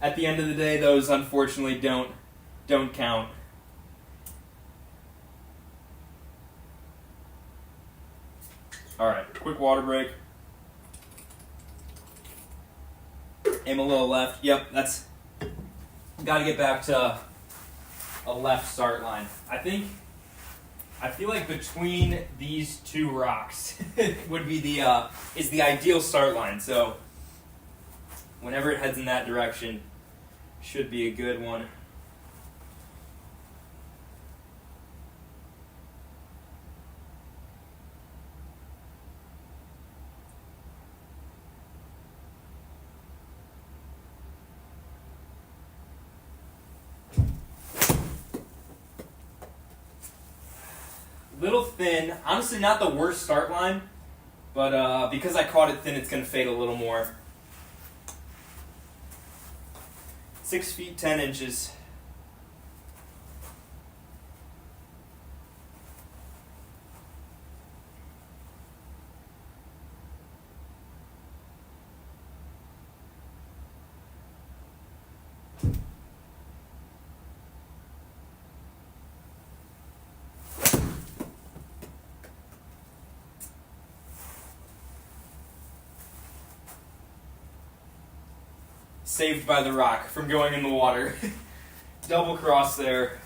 at the end of the day, those unfortunately don't count. All right, quick water break. Aim a little left. Yep, that's got to get back to a left start line. I feel like between these two rocks would be is the ideal start line. So whenever it heads in that direction, should be a good one. Little thin, honestly not the worst start line, but because I caught it thin, it's going to fade a little more. 6 feet 10 inches. Saved by the rock from going in the water. Double cross there.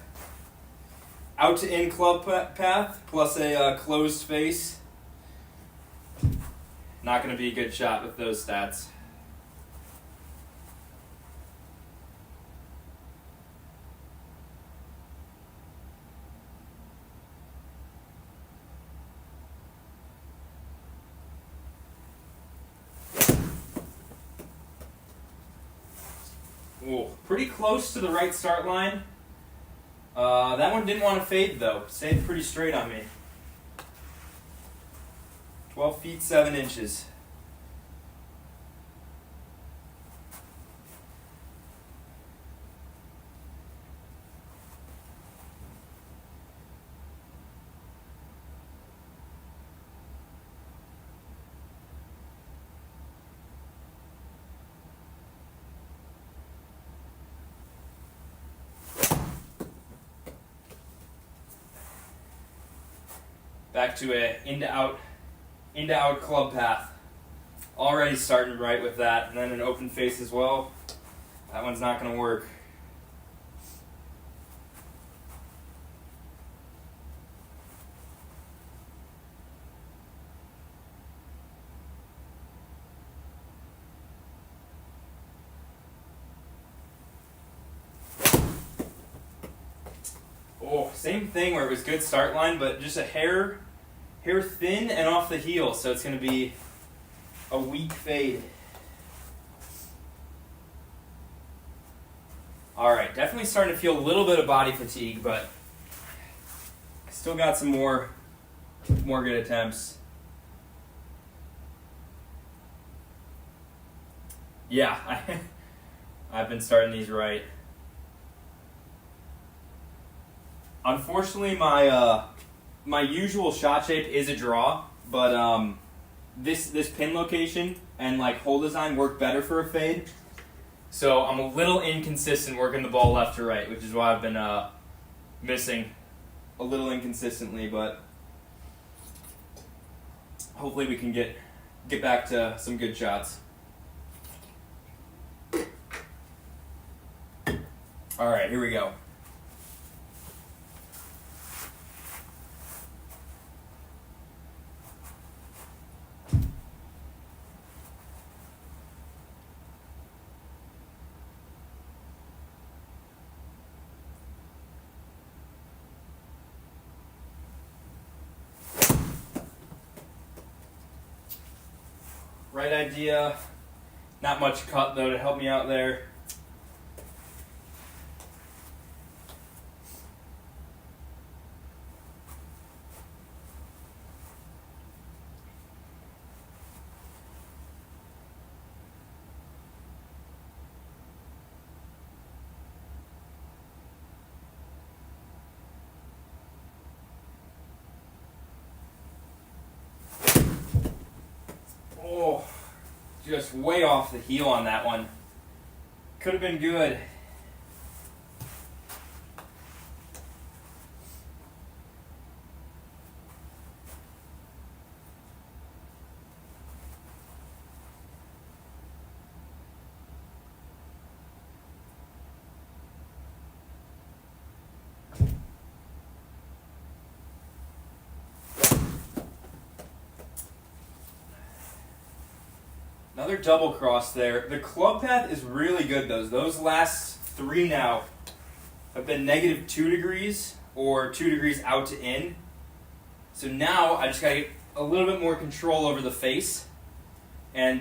Out to in club path plus a closed face. Not going to be a good shot with those stats. Ooh, pretty close to the right start line. That one didn't want to fade though. Stayed pretty straight on me. 12 feet 7 inches. Back to a in to out club path. Already starting right with that, and then an open face as well. That one's not going to work. Oh, same thing where it was good start line, but just a hair thin and off the heel, so it's going to be a weak fade. All right, definitely starting to feel a little bit of body fatigue, but still got some more good attempts. Yeah, I've been starting these right. Unfortunately, my usual shot shape is a draw, but this pin location and like hole design work better for a fade. So I'm a little inconsistent working the ball left to right, which is why I've been missing a little inconsistently, but hopefully we can get back to some good shots. All right, here we go. Right idea. Not much cut though to help me out there. Oh, just way off the heel on that one. Could have been good. Another double cross there. The club path is really good though. Those last three now have been -2 degrees or 2 degrees out to in. So now I just gotta get a little bit more control over the face and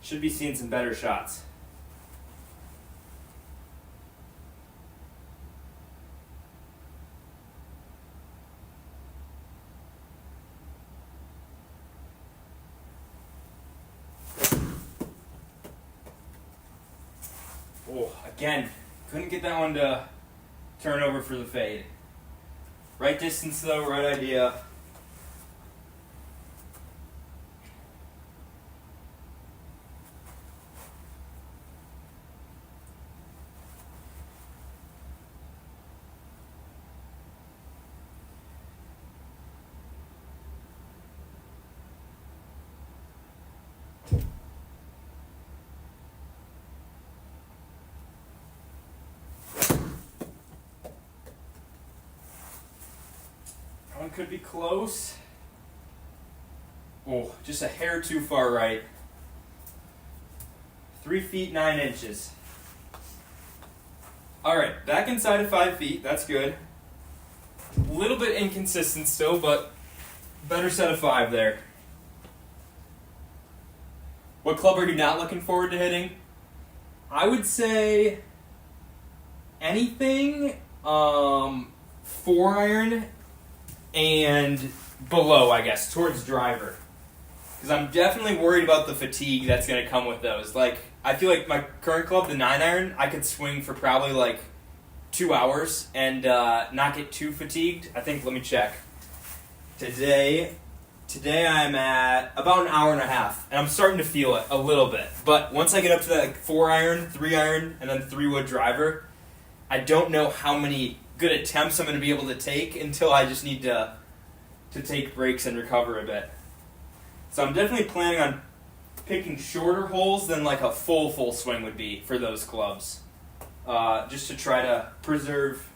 should be seeing some better shots. Oh, again, couldn't get that one to turn over for the fade. Right distance though, right idea. One could be close. Oh, just a hair too far right. 3 feet 9 inches. All right, back inside of 5 feet. That's good. A little bit inconsistent still, but better set of 5 there. What club are you not looking forward to hitting? I would say anything 4-iron and below, I guess, towards driver. Because I'm definitely worried about the fatigue that's going to come with those. Like, I feel like my current club, the 9-iron, I could swing for probably like 2 hours and not get too fatigued. I think, let me check. Today I'm at about an hour and a half, and I'm starting to feel it a little bit. But once I get up to that 4-iron, 3-iron, and then 3-wood driver, I don't know how many good attempts I'm going to be able to take until I just need to take breaks and recover a bit. So I'm definitely planning on picking shorter holes than like a full swing would be for those clubs, just to try to preserve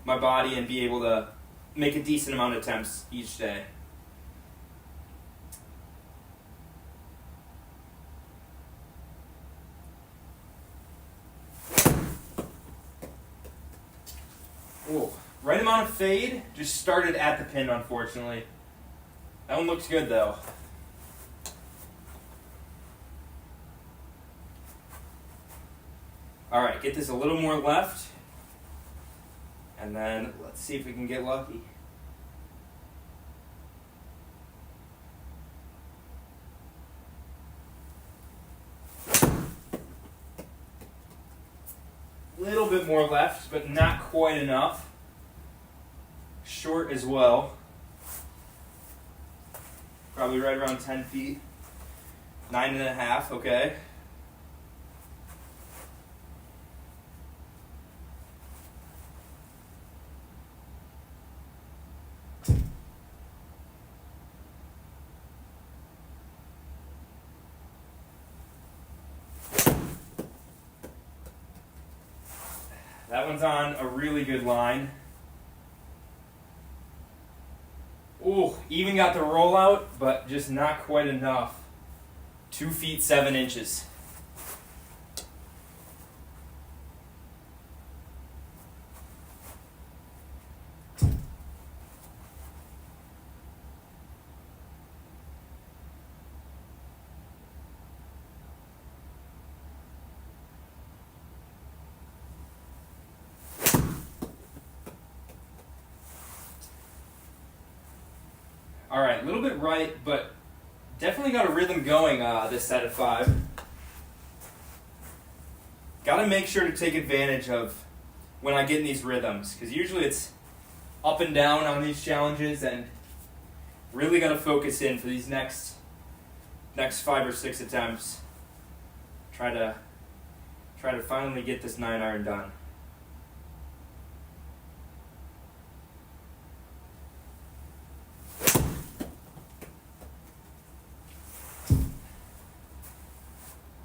my body and be able to make a decent amount of attempts each day. Ooh, right amount of fade, just started at the pin, unfortunately. That one looks good, though. All right, get this a little more left, and then let's see if we can get lucky. little bit more left, but not quite enough. Short as well. Probably right around 10 feet. 9.5, okay. That one's on a really good line. Ooh, even got the rollout, but just not quite enough. 2 feet 7 inches. All right, a little bit right, but definitely got a rhythm going this set of 5. Got to make sure to take advantage of when I get in these rhythms, because usually it's up and down on these challenges, and really got to focus in for these next 5 or 6 attempts. Try to finally get this 9-iron done.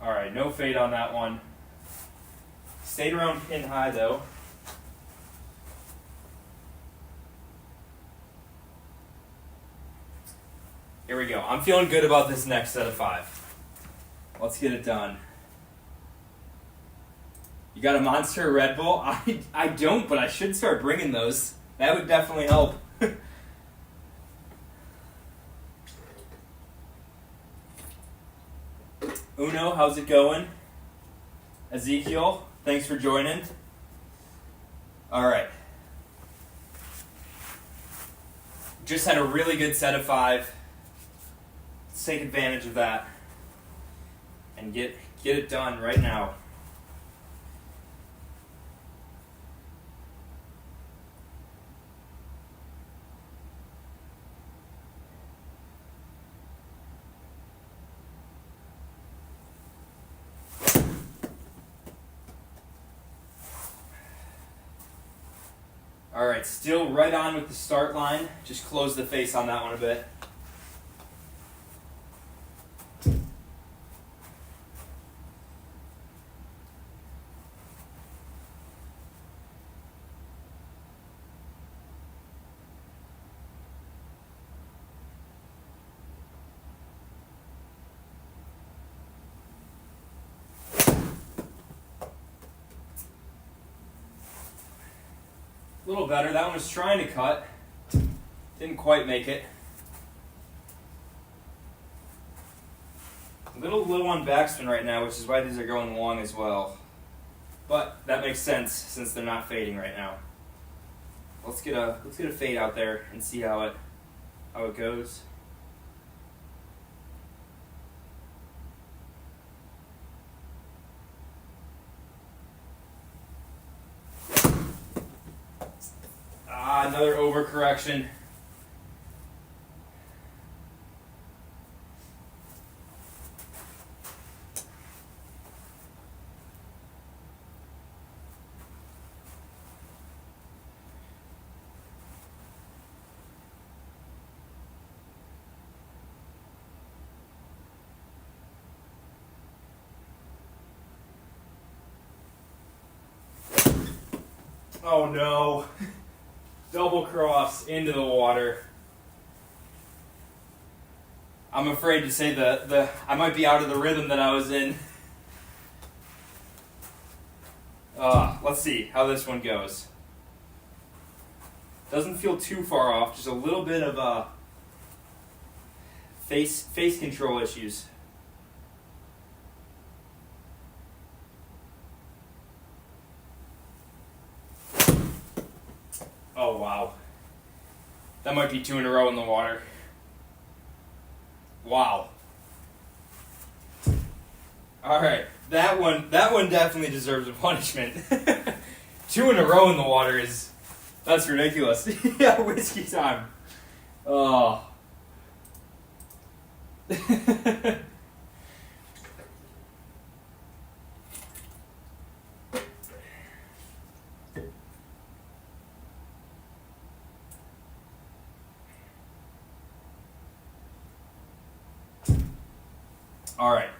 All right, no fade on that one. Stayed around pin high though. Here we go. I'm feeling good about this next set of 5. Let's get it done. You got a Monster Red Bull? I don't, but I should start bringing those. That would definitely help. Uno, how's it going? Ezekiel, thanks for joining. All right. Just had a really good set of 5. Let's take advantage of that and get it done right now. All right, still right on with the start line. Just close the face on that one a bit. A little better. That one was trying to cut. Didn't quite make it. A little low on backspin right now, which is why these are going long as well. But that makes sense since they're not fading right now. Let's get a fade out there and see how it goes. Another overcorrection. Oh no. Double cross into the water. I'm afraid to say I might be out of the rhythm that I was in. Let's see how this one goes. Doesn't feel too far off, just a little bit of face control issues. Oh wow. That might be 2 in a row in the water. Wow. Alright, that one definitely deserves a punishment. 2 in a row in the water that's ridiculous. Yeah, whiskey time. Oh. All right,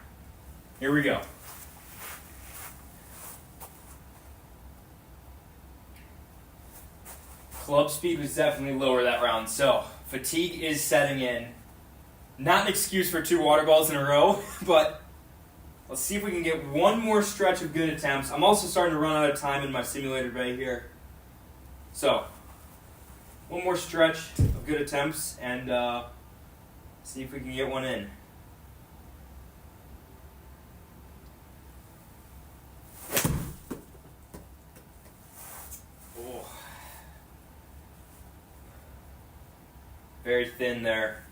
here we go. Club speed was definitely lower that round, so fatigue is setting in. Not an excuse for 2 water balls in a row, but let's see if we can get one more stretch of good attempts. I'm also starting to run out of time in my simulator bay here. So, one more stretch of good attempts and see if we can get one in. Oh. Very thin there.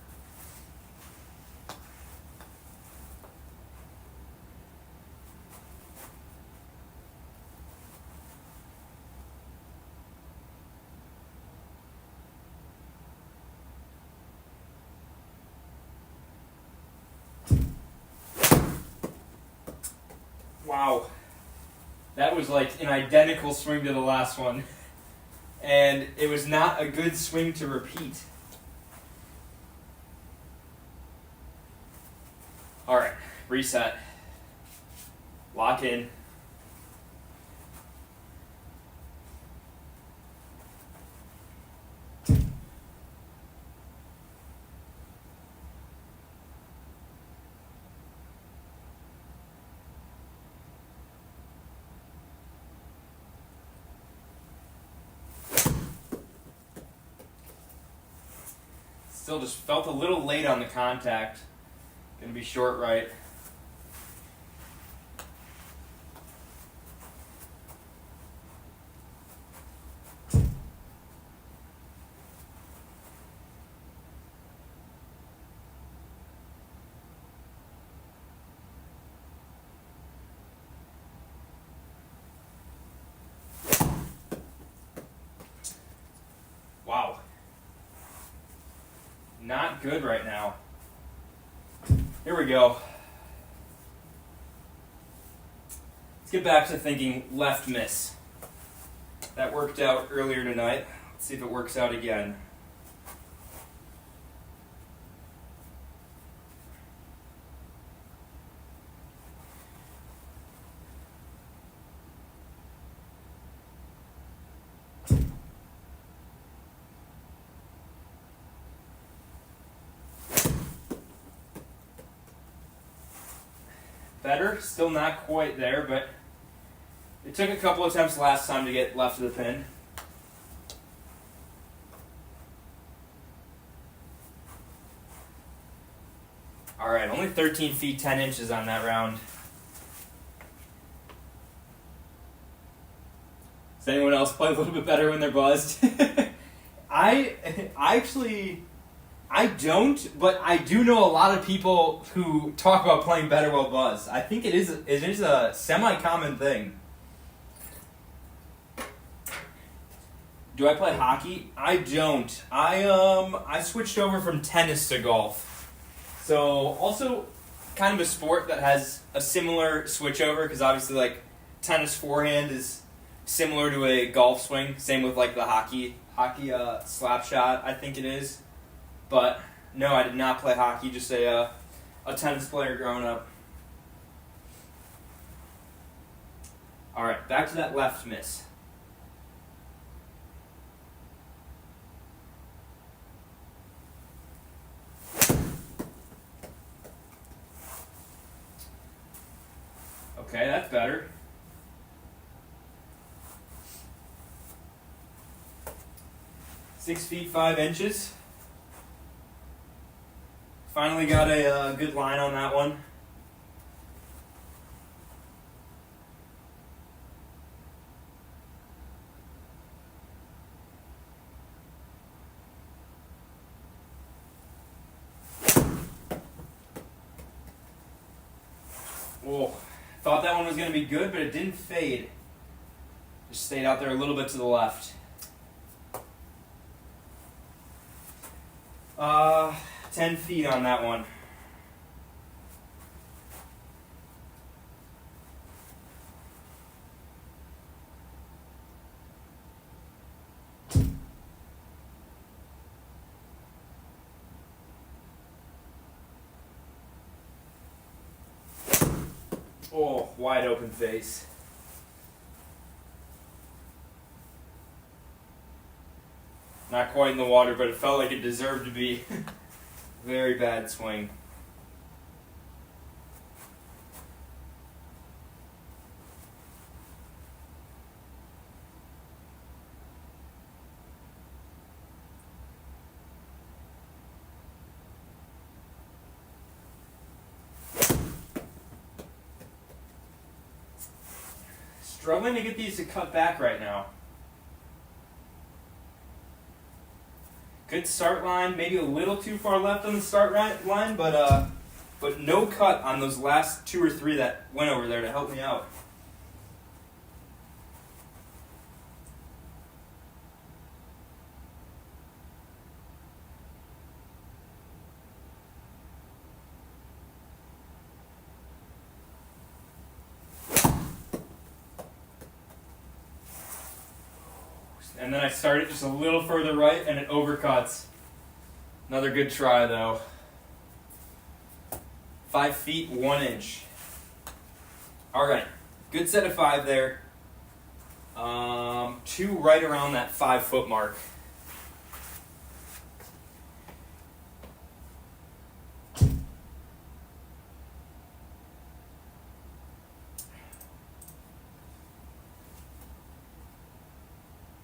Wow, that was like an identical swing to the last one, and it was not a good swing to repeat. All right, reset, lock in. Still just felt a little late on the contact. Gonna be short right. Wow. Not good right now. Here we go. Let's get back to thinking left miss. That worked out earlier tonight. Let's see if it works out again. Better, still not quite there, but it took a couple attempts last time to get left of the pin. All right, only 13 feet 10 inches on that round. Does anyone else play a little bit better when they're buzzed? I don't, but I do know a lot of people who talk about playing better while buzzed. I think it is a semi-common thing. Do I play hockey? I don't. I switched over from tennis to golf. So also kind of a sport that has a similar switchover because obviously like tennis forehand is similar to a golf swing. Same with like the hockey slap shot, I think it is. But no, I did not play hockey, just a tennis player growing up. All right, back to that left miss. Okay, that's better. (6 feet 5 inches). Finally got a good line on that one. Whoa, thought that one was going to be good, but it didn't fade. Just stayed out there a little bit to the left. 10 feet on that one. Oh, wide open face. Not quite in the water, but it felt like it deserved to be. Very bad swing. Struggling to get these to cut back right now. Good start line, maybe a little too far left on the start line, but no cut on those last 2 or 3 that went over there to help me out. And then I started just a little further right and it overcuts. Another good try though. 5 feet, 1 inch. Alright, good set of 5 there. 2 right around that 5 foot mark.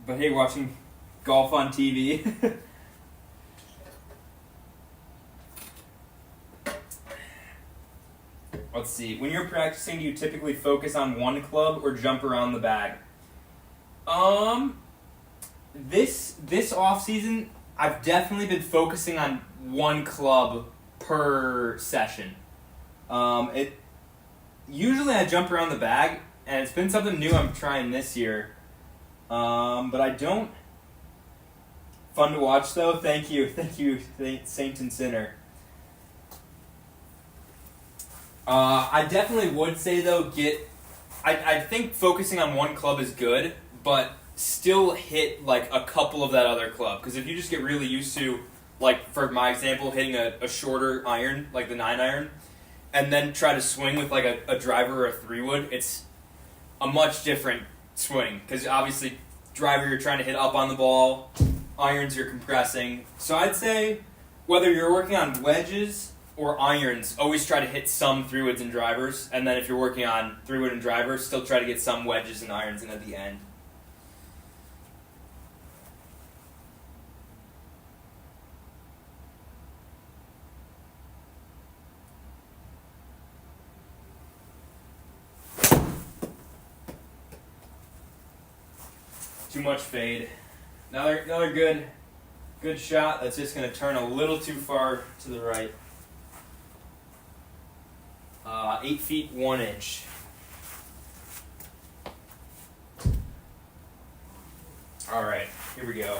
But hey, watching golf on TV. Let's see. When you're practicing, do you typically focus on one club or jump around the bag? This off season, I've definitely been focusing on one club per session. Usually I jump around the bag, and it's been something new I'm trying this year. But I don't. Fun to watch though. Thank you, Saint and Sinner. I definitely would say though, I think focusing on one club is good, but still hit like a couple of that other club. Because if you just get really used to, like for my example, hitting a shorter iron, like the 9-iron, and then try to swing with like a driver or a 3-wood, it's a much different swing. Because obviously, driver you're trying to hit up on the ball, irons you're compressing. So I'd say whether you're working on wedges or irons, always try to hit some 3-woods and drivers, and then if you're working on 3-wood and drivers, still try to get some wedges and irons in at the end. Too much fade. Another good shot that's just going to turn a little too far to the right. 8 feet, 1 inch. All right, here we go.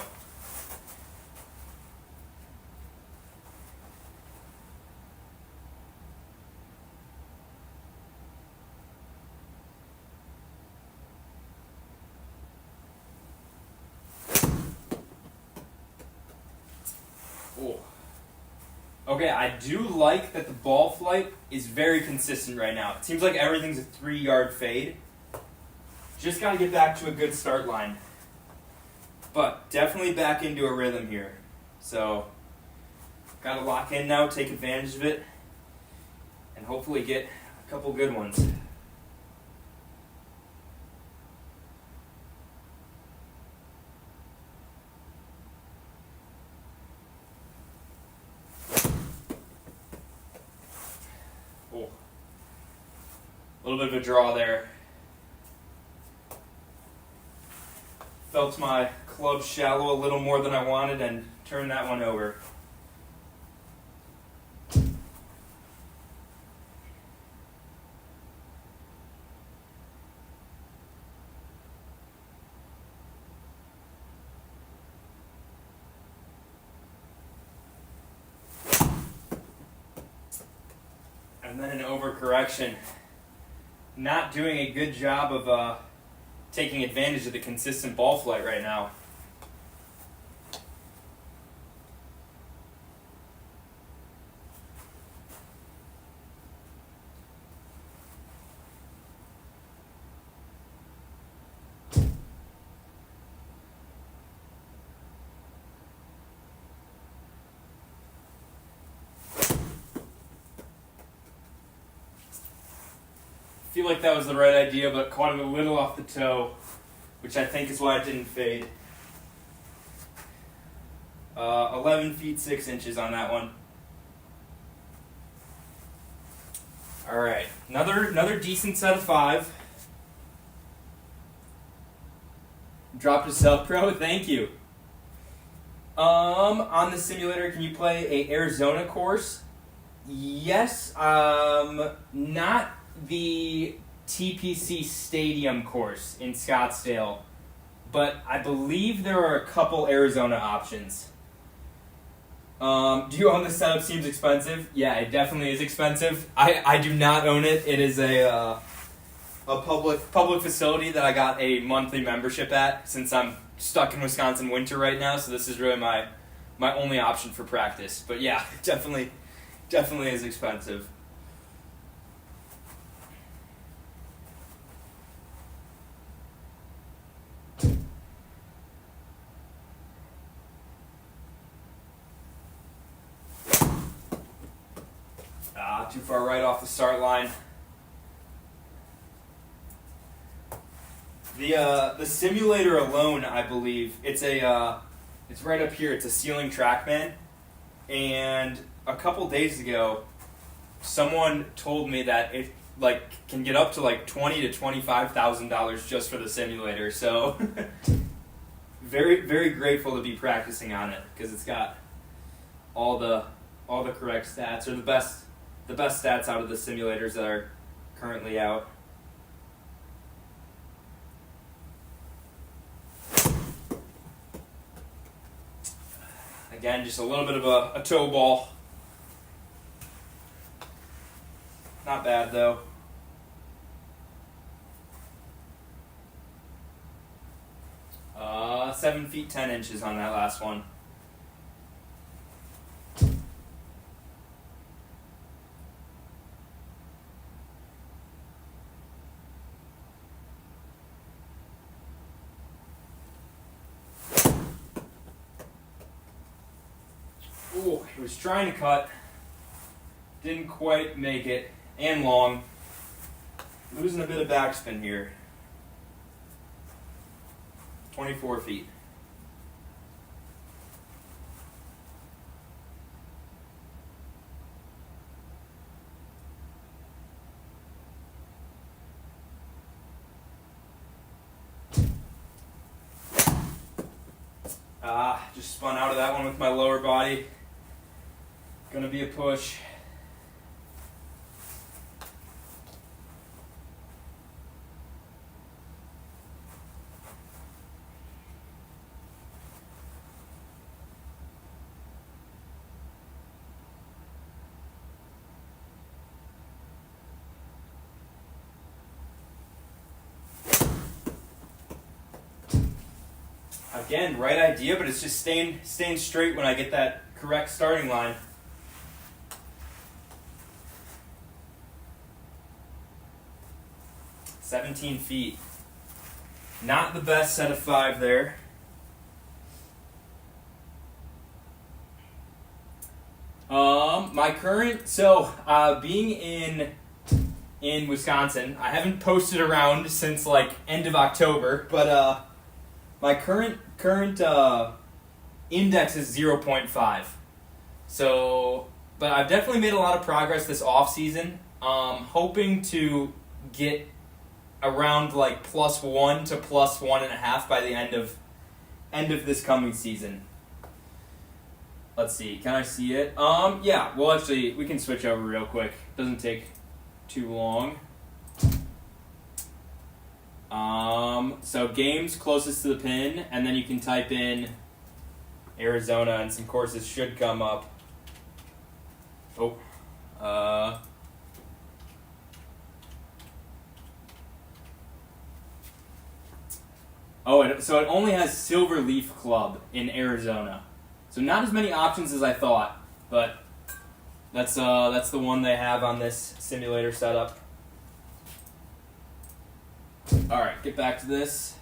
Okay, I do like that the ball flight is very consistent right now. It seems like everything's a 3-yard fade. Just got to get back to a good start line. But definitely back into a rhythm here. So, got to lock in now, take advantage of it, and hopefully get a couple good ones. A little bit of a draw there. Felt my club shallow a little more than I wanted and turned that one over. And then an overcorrection. Not doing a good job of taking advantage of the consistent ball flight right now. I feel like that was the right idea, but caught it a little off the toe, which I think is why it didn't fade. 11 feet 6 inches on that one. All right, another decent set of 5. Dropped a sub pro. Thank you. On the simulator, can you play a Arizona course? Yes. Not the TPC Stadium course in Scottsdale, but I believe there are a couple Arizona options. Do you own this setup? Seems expensive. Yeah, it definitely is expensive. I do not own it. It is a public facility that I got a monthly membership at since I'm stuck in Wisconsin winter right now. So this is really my only option for practice. But yeah, definitely is expensive. Too far right off the start line. The simulator alone, I believe, it's right up here. It's a ceiling TrackMan, and a couple days ago, someone told me that it can get up to $20,000 to $25,000 just for the simulator. So, very very grateful to be practicing on it because it's got all the correct stats, or the best stats out of the simulators that are currently out. Again, just a little bit of a toe ball. Not bad though. Uh, 7 feet 10 inches on that last one. Ooh, he was trying to cut. Didn't quite make it. And long. Losing a bit of backspin here. 24 feet. Just spun out of that one with my lower body. Gonna be a push. Again, right idea, but it's just staying straight when I get that correct starting line. "17 feet. Not the best set of 5 there. My current, being in Wisconsin, I haven't posted around since end of October, but my current index is 0.5. So, but I've definitely made a lot of progress this off season. Hoping to get around +1 to +1.5 by the end of this coming season. Let's see, can I see it? Yeah, well actually, we can switch over real quick. Doesn't take too long. So games closest to the pin, and then you can type in Arizona, and some courses should come up. Oh, so it only has Silver Leaf Club in Arizona. So not as many options as I thought, but that's the one they have on this simulator setup. All right, get back to this.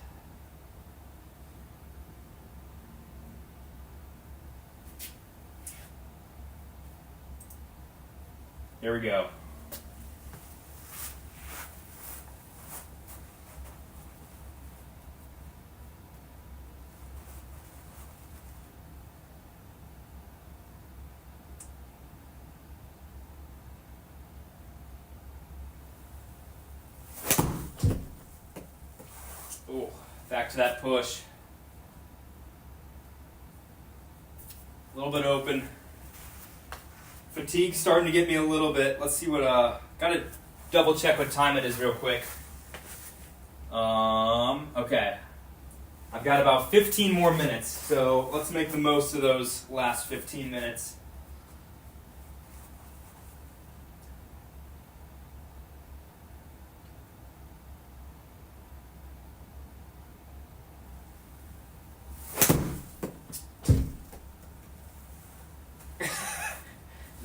Here we go. Oh, back to that push. A little bit open. Fatigue's starting to get me a little bit. Let's see what, gotta double check what time it is real quick. Okay. I've got about 15 more minutes, so let's make the most of those last 15 minutes.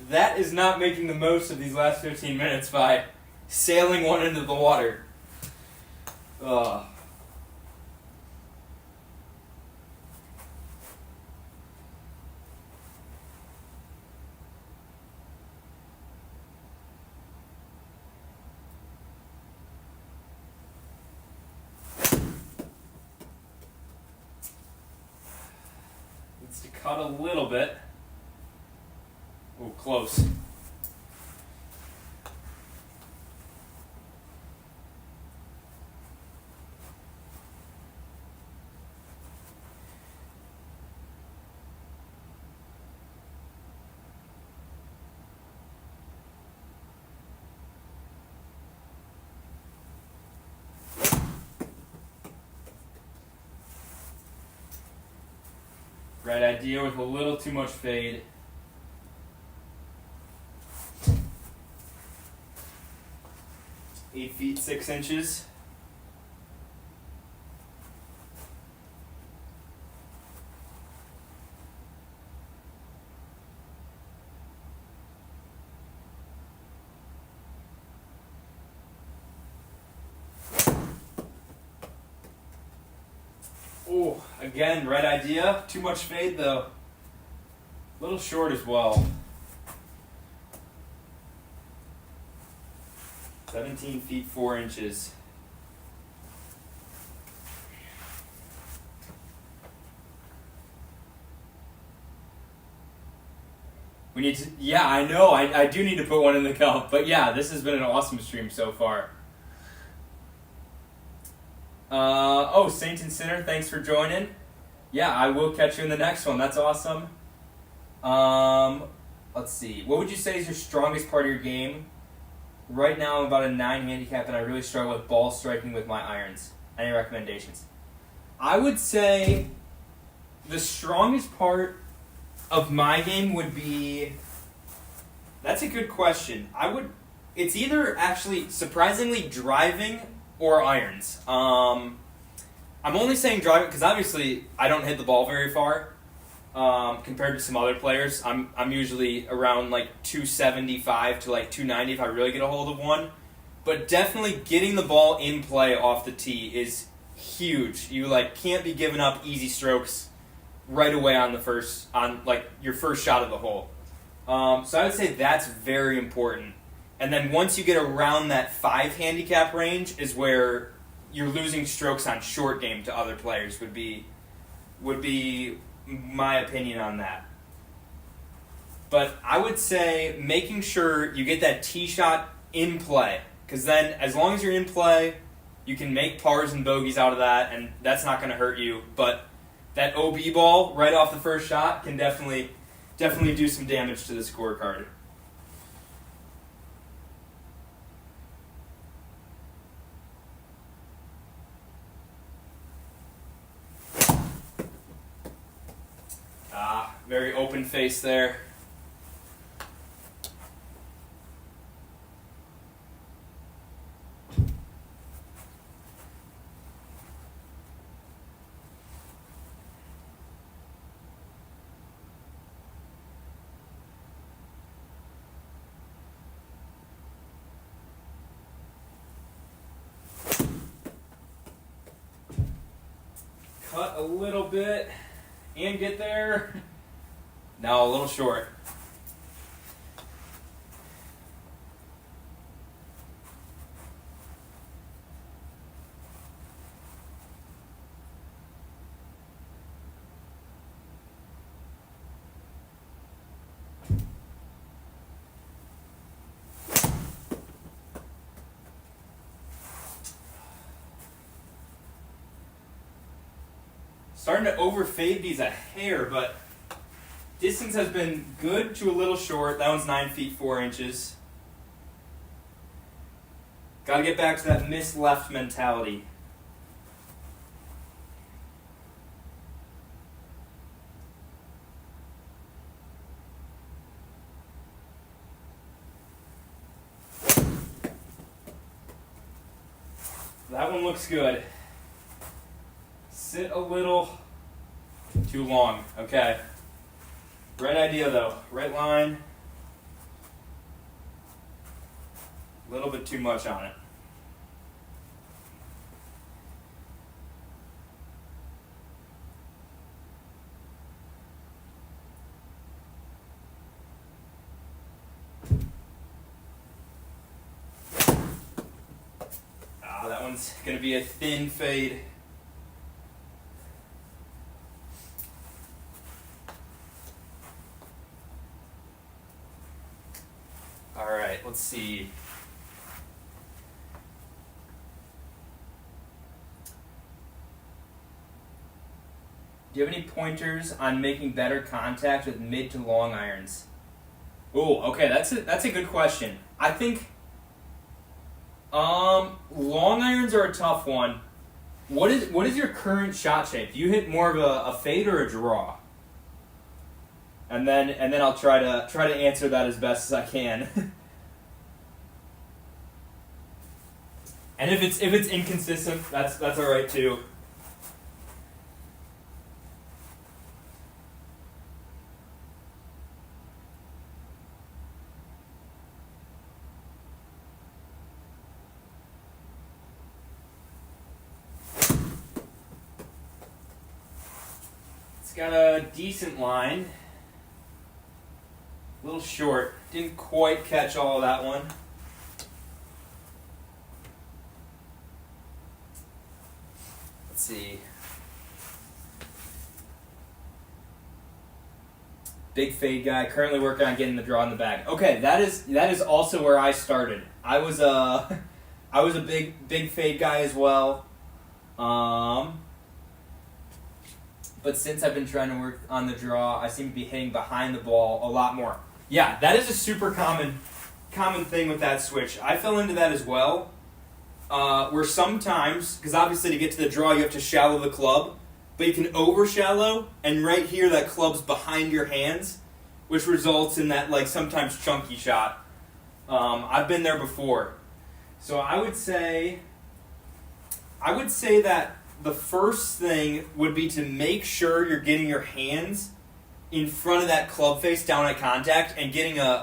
That is not making the most of these last 15 minutes by sailing one into the water. Ugh. Needs to cut a little bit. Oh, close. Right idea with a little too much fade. Eight feet 6 inches. Oh, again, right idea. Too much fade though. A little short as well. 17 feet 4 inches. We need to, yeah, I know, I do need to put one in the cup, but yeah, this has been an awesome stream so far. Oh, Saint and Sinner, thanks for joining. Yeah, I will catch you in the next one. That's awesome. Let's see. What would you say is your strongest part of your game? Right now, I'm about a 9 handicap, and I really struggle with ball striking with my irons. Any recommendations? I would say the strongest part of my game would be... That's a good question. It's either actually surprisingly driving or irons. I'm only saying driving because obviously I don't hit the ball very far compared to some other players. I'm usually around like 275 to like 290 if I really get a hold of one. But definitely getting the ball in play off the tee is huge. You like can't be giving up easy strokes right away on your first shot of the hole. So I would say that's very important. And then once you get around that 5 handicap range is where you're losing strokes on short game to other players would be my opinion on that. But I would say making sure you get that tee shot in play, because then as long as you're in play, you can make pars and bogeys out of that, and that's not going to hurt you. But that OB ball right off the first shot can definitely do some damage to the scorecard. Very open face there. cut a little bit and get there. No, a little short. Starting to overfade these a hair, but distance has been good to a little short. That one's 9 feet 4 inches. Got to get back to that miss left mentality. That one looks good. Sit a little too long. Okay. Right idea though. Right line. A little bit too much on it. That one's going to be a thin fade. All right, let's see. Do you have any pointers on making better contact with mid to long irons? Oh, okay, that's a good question. I think long irons are a tough one. What is your current shot shape? Do you hit more of a fade or a draw? And then I'll try to answer that as best as I can. And if it's inconsistent, that's all right too. It's got a decent line. A little short. Didn't quite catch all of that one. Let's see. Big fade guy. Currently working on getting the draw in the bag. Okay, that is also where I started. I was a big fade guy as well. But since I've been trying to work on the draw, I seem to be hitting behind the ball a lot more. Yeah, that is a super common thing with that switch. I fell into that as well. Where sometimes, because obviously to get to the draw you have to shallow the club, but you can over shallow, and right here that club's behind your hands, which results in that like sometimes chunky shot. I've been there before. So I would say that the first thing would be to make sure you're getting your hands in front of that club face down at contact and getting an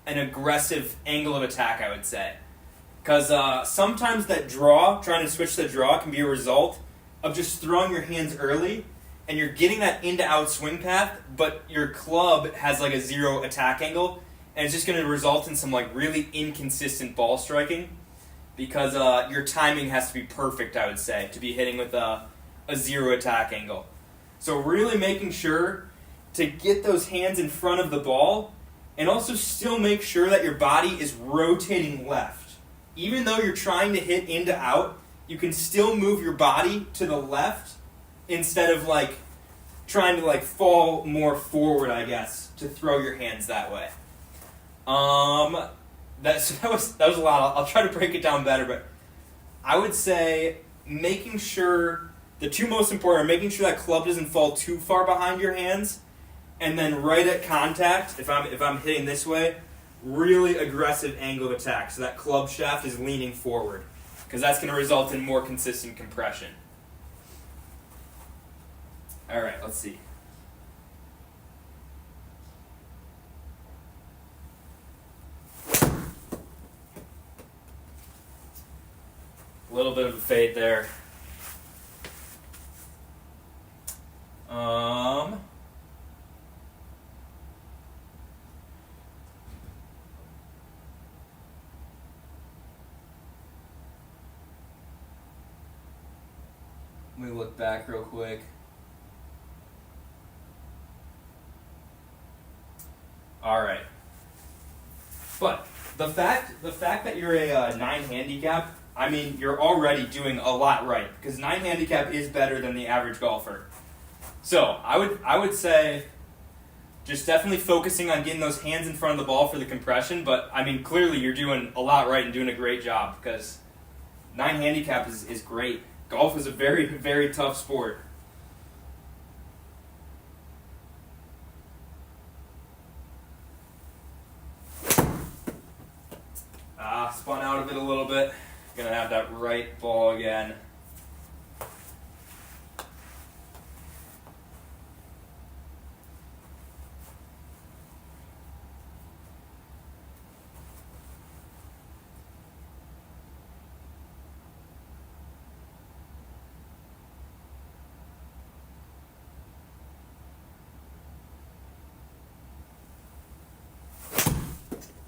aggressive angle of attack, I would say. Because sometimes that draw, trying to switch the draw, can be a result of just throwing your hands early and you're getting that into out swing path, but your club has like a 0 attack angle, and it's just going to result in some like really inconsistent ball striking. Because your timing has to be perfect, I would say, to be hitting with a 0 attack angle. So really making sure to get those hands in front of the ball, and also still make sure that your body is rotating left. Even though you're trying to hit into out, you can still move your body to the left instead of like trying to like fall more forward, I guess, to throw your hands that way. That was a lot. I'll try to break it down better, but I would say making sure the two most important are making sure that club doesn't fall too far behind your hands, and then right at contact, if I'm hitting this way, really aggressive angle of attack, so that club shaft is leaning forward, because that's going to result in more consistent compression. All right, let's see. A little bit of a fade there. Um, Let me look back real quick. All right. But the fact that you're a 9 handicap, I mean, you're already doing a lot right because 9 handicap is better than the average golfer. So I would say just definitely focusing on getting those hands in front of the ball for the compression. But I mean, clearly you're doing a lot right and doing a great job because 9 handicap is great. Golf is a very, very tough sport. Spun out of it a little bit. Gonna have that right ball again.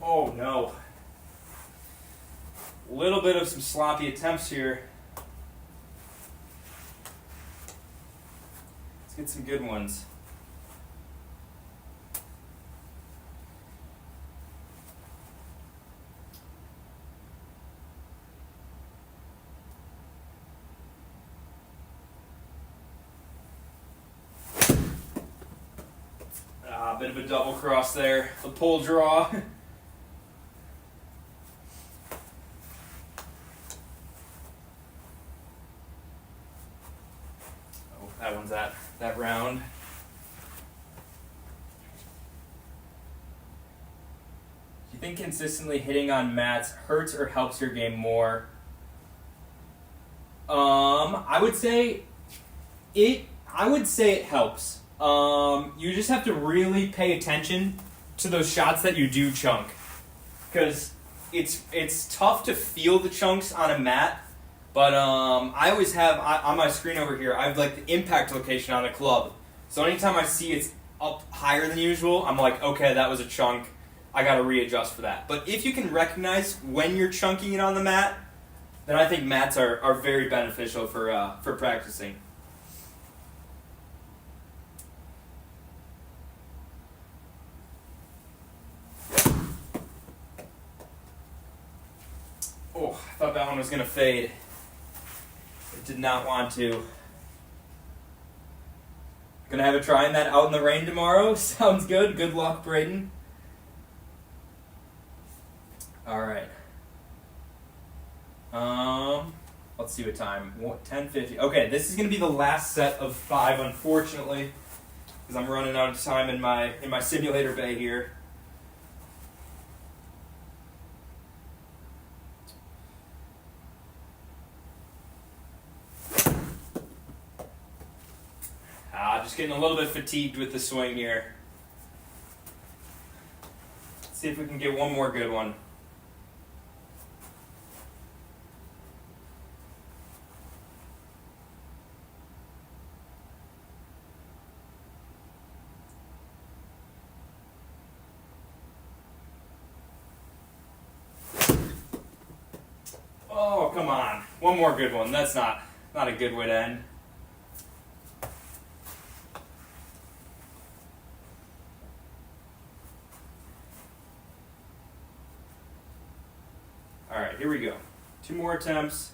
Oh no. A little bit of some sloppy attempts here. Let's get some good ones. A bit of a double cross there. The pull draw. That one's that round. Do you think consistently hitting on mats hurts or helps your game more? I would say it helps. You just have to really pay attention to those shots that you do chunk, because it's tough to feel the chunks on a mat. But I always have, on my screen over here, I have like the impact location on the club. So anytime I see it's up higher than usual, I'm like, okay, that was a chunk. I got to readjust for that. But if you can recognize when you're chunking it on the mat, then I think mats are very beneficial for practicing. Oh, I thought that one was going to fade. Did not want to. Gonna have a try in that out in the rain tomorrow. Sounds good. Good luck, Braden. All right. Let's see what time. 10:50. Okay, this is gonna be the last set of 5, unfortunately, because I'm running out of time in my simulator bay here. Just getting a little bit fatigued with the swing here. Let's see if we can get one more good one. Oh, come on. One more good one. That's not a good way to end. All right, here we go. 2 more attempts.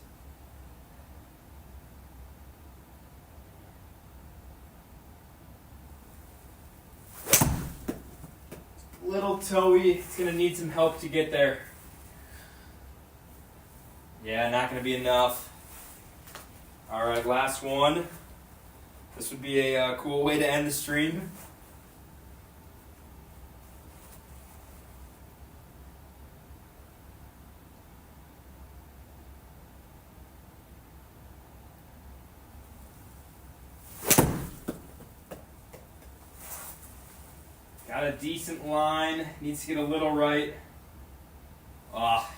Little toey. It's going to need some help to get there. Yeah, not going to be enough. All right, last one. This would be a cool way to end the stream. Got a decent line. Needs to get a little right.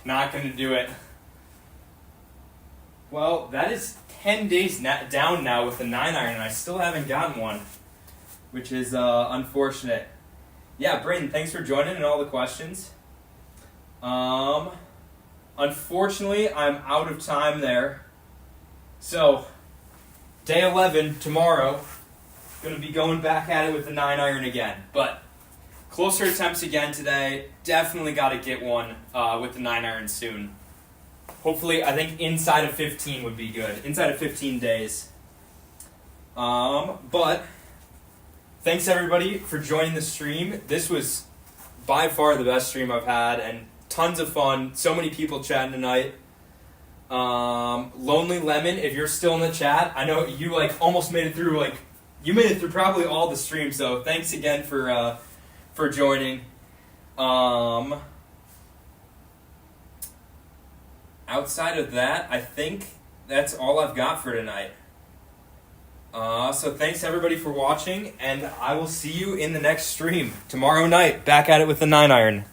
Not going to do it. Well, that is 10 days down now with the 9-iron, and I still haven't gotten one. which is unfortunate. Yeah, Brayden, thanks for joining and all the questions. Unfortunately, I'm out of time there. So, day 11, tomorrow, going to be going back at it with the 9-iron again. But, closer attempts again today. Definitely got to get one with the 9-iron soon. Hopefully, I think inside of 15 would be good. Inside of 15 days. But, thanks everybody for joining the stream. This was by far the best stream I've had, and tons of fun. So many people chatting tonight. Lonely Lemon, if you're still in the chat, I know you almost made it through. You made it through probably all the streams. So thanks again for joining. Outside of that, I think that's all I've got for tonight. So thanks everybody for watching, and I will see you in the next stream tomorrow night. Back at it with the 9-iron.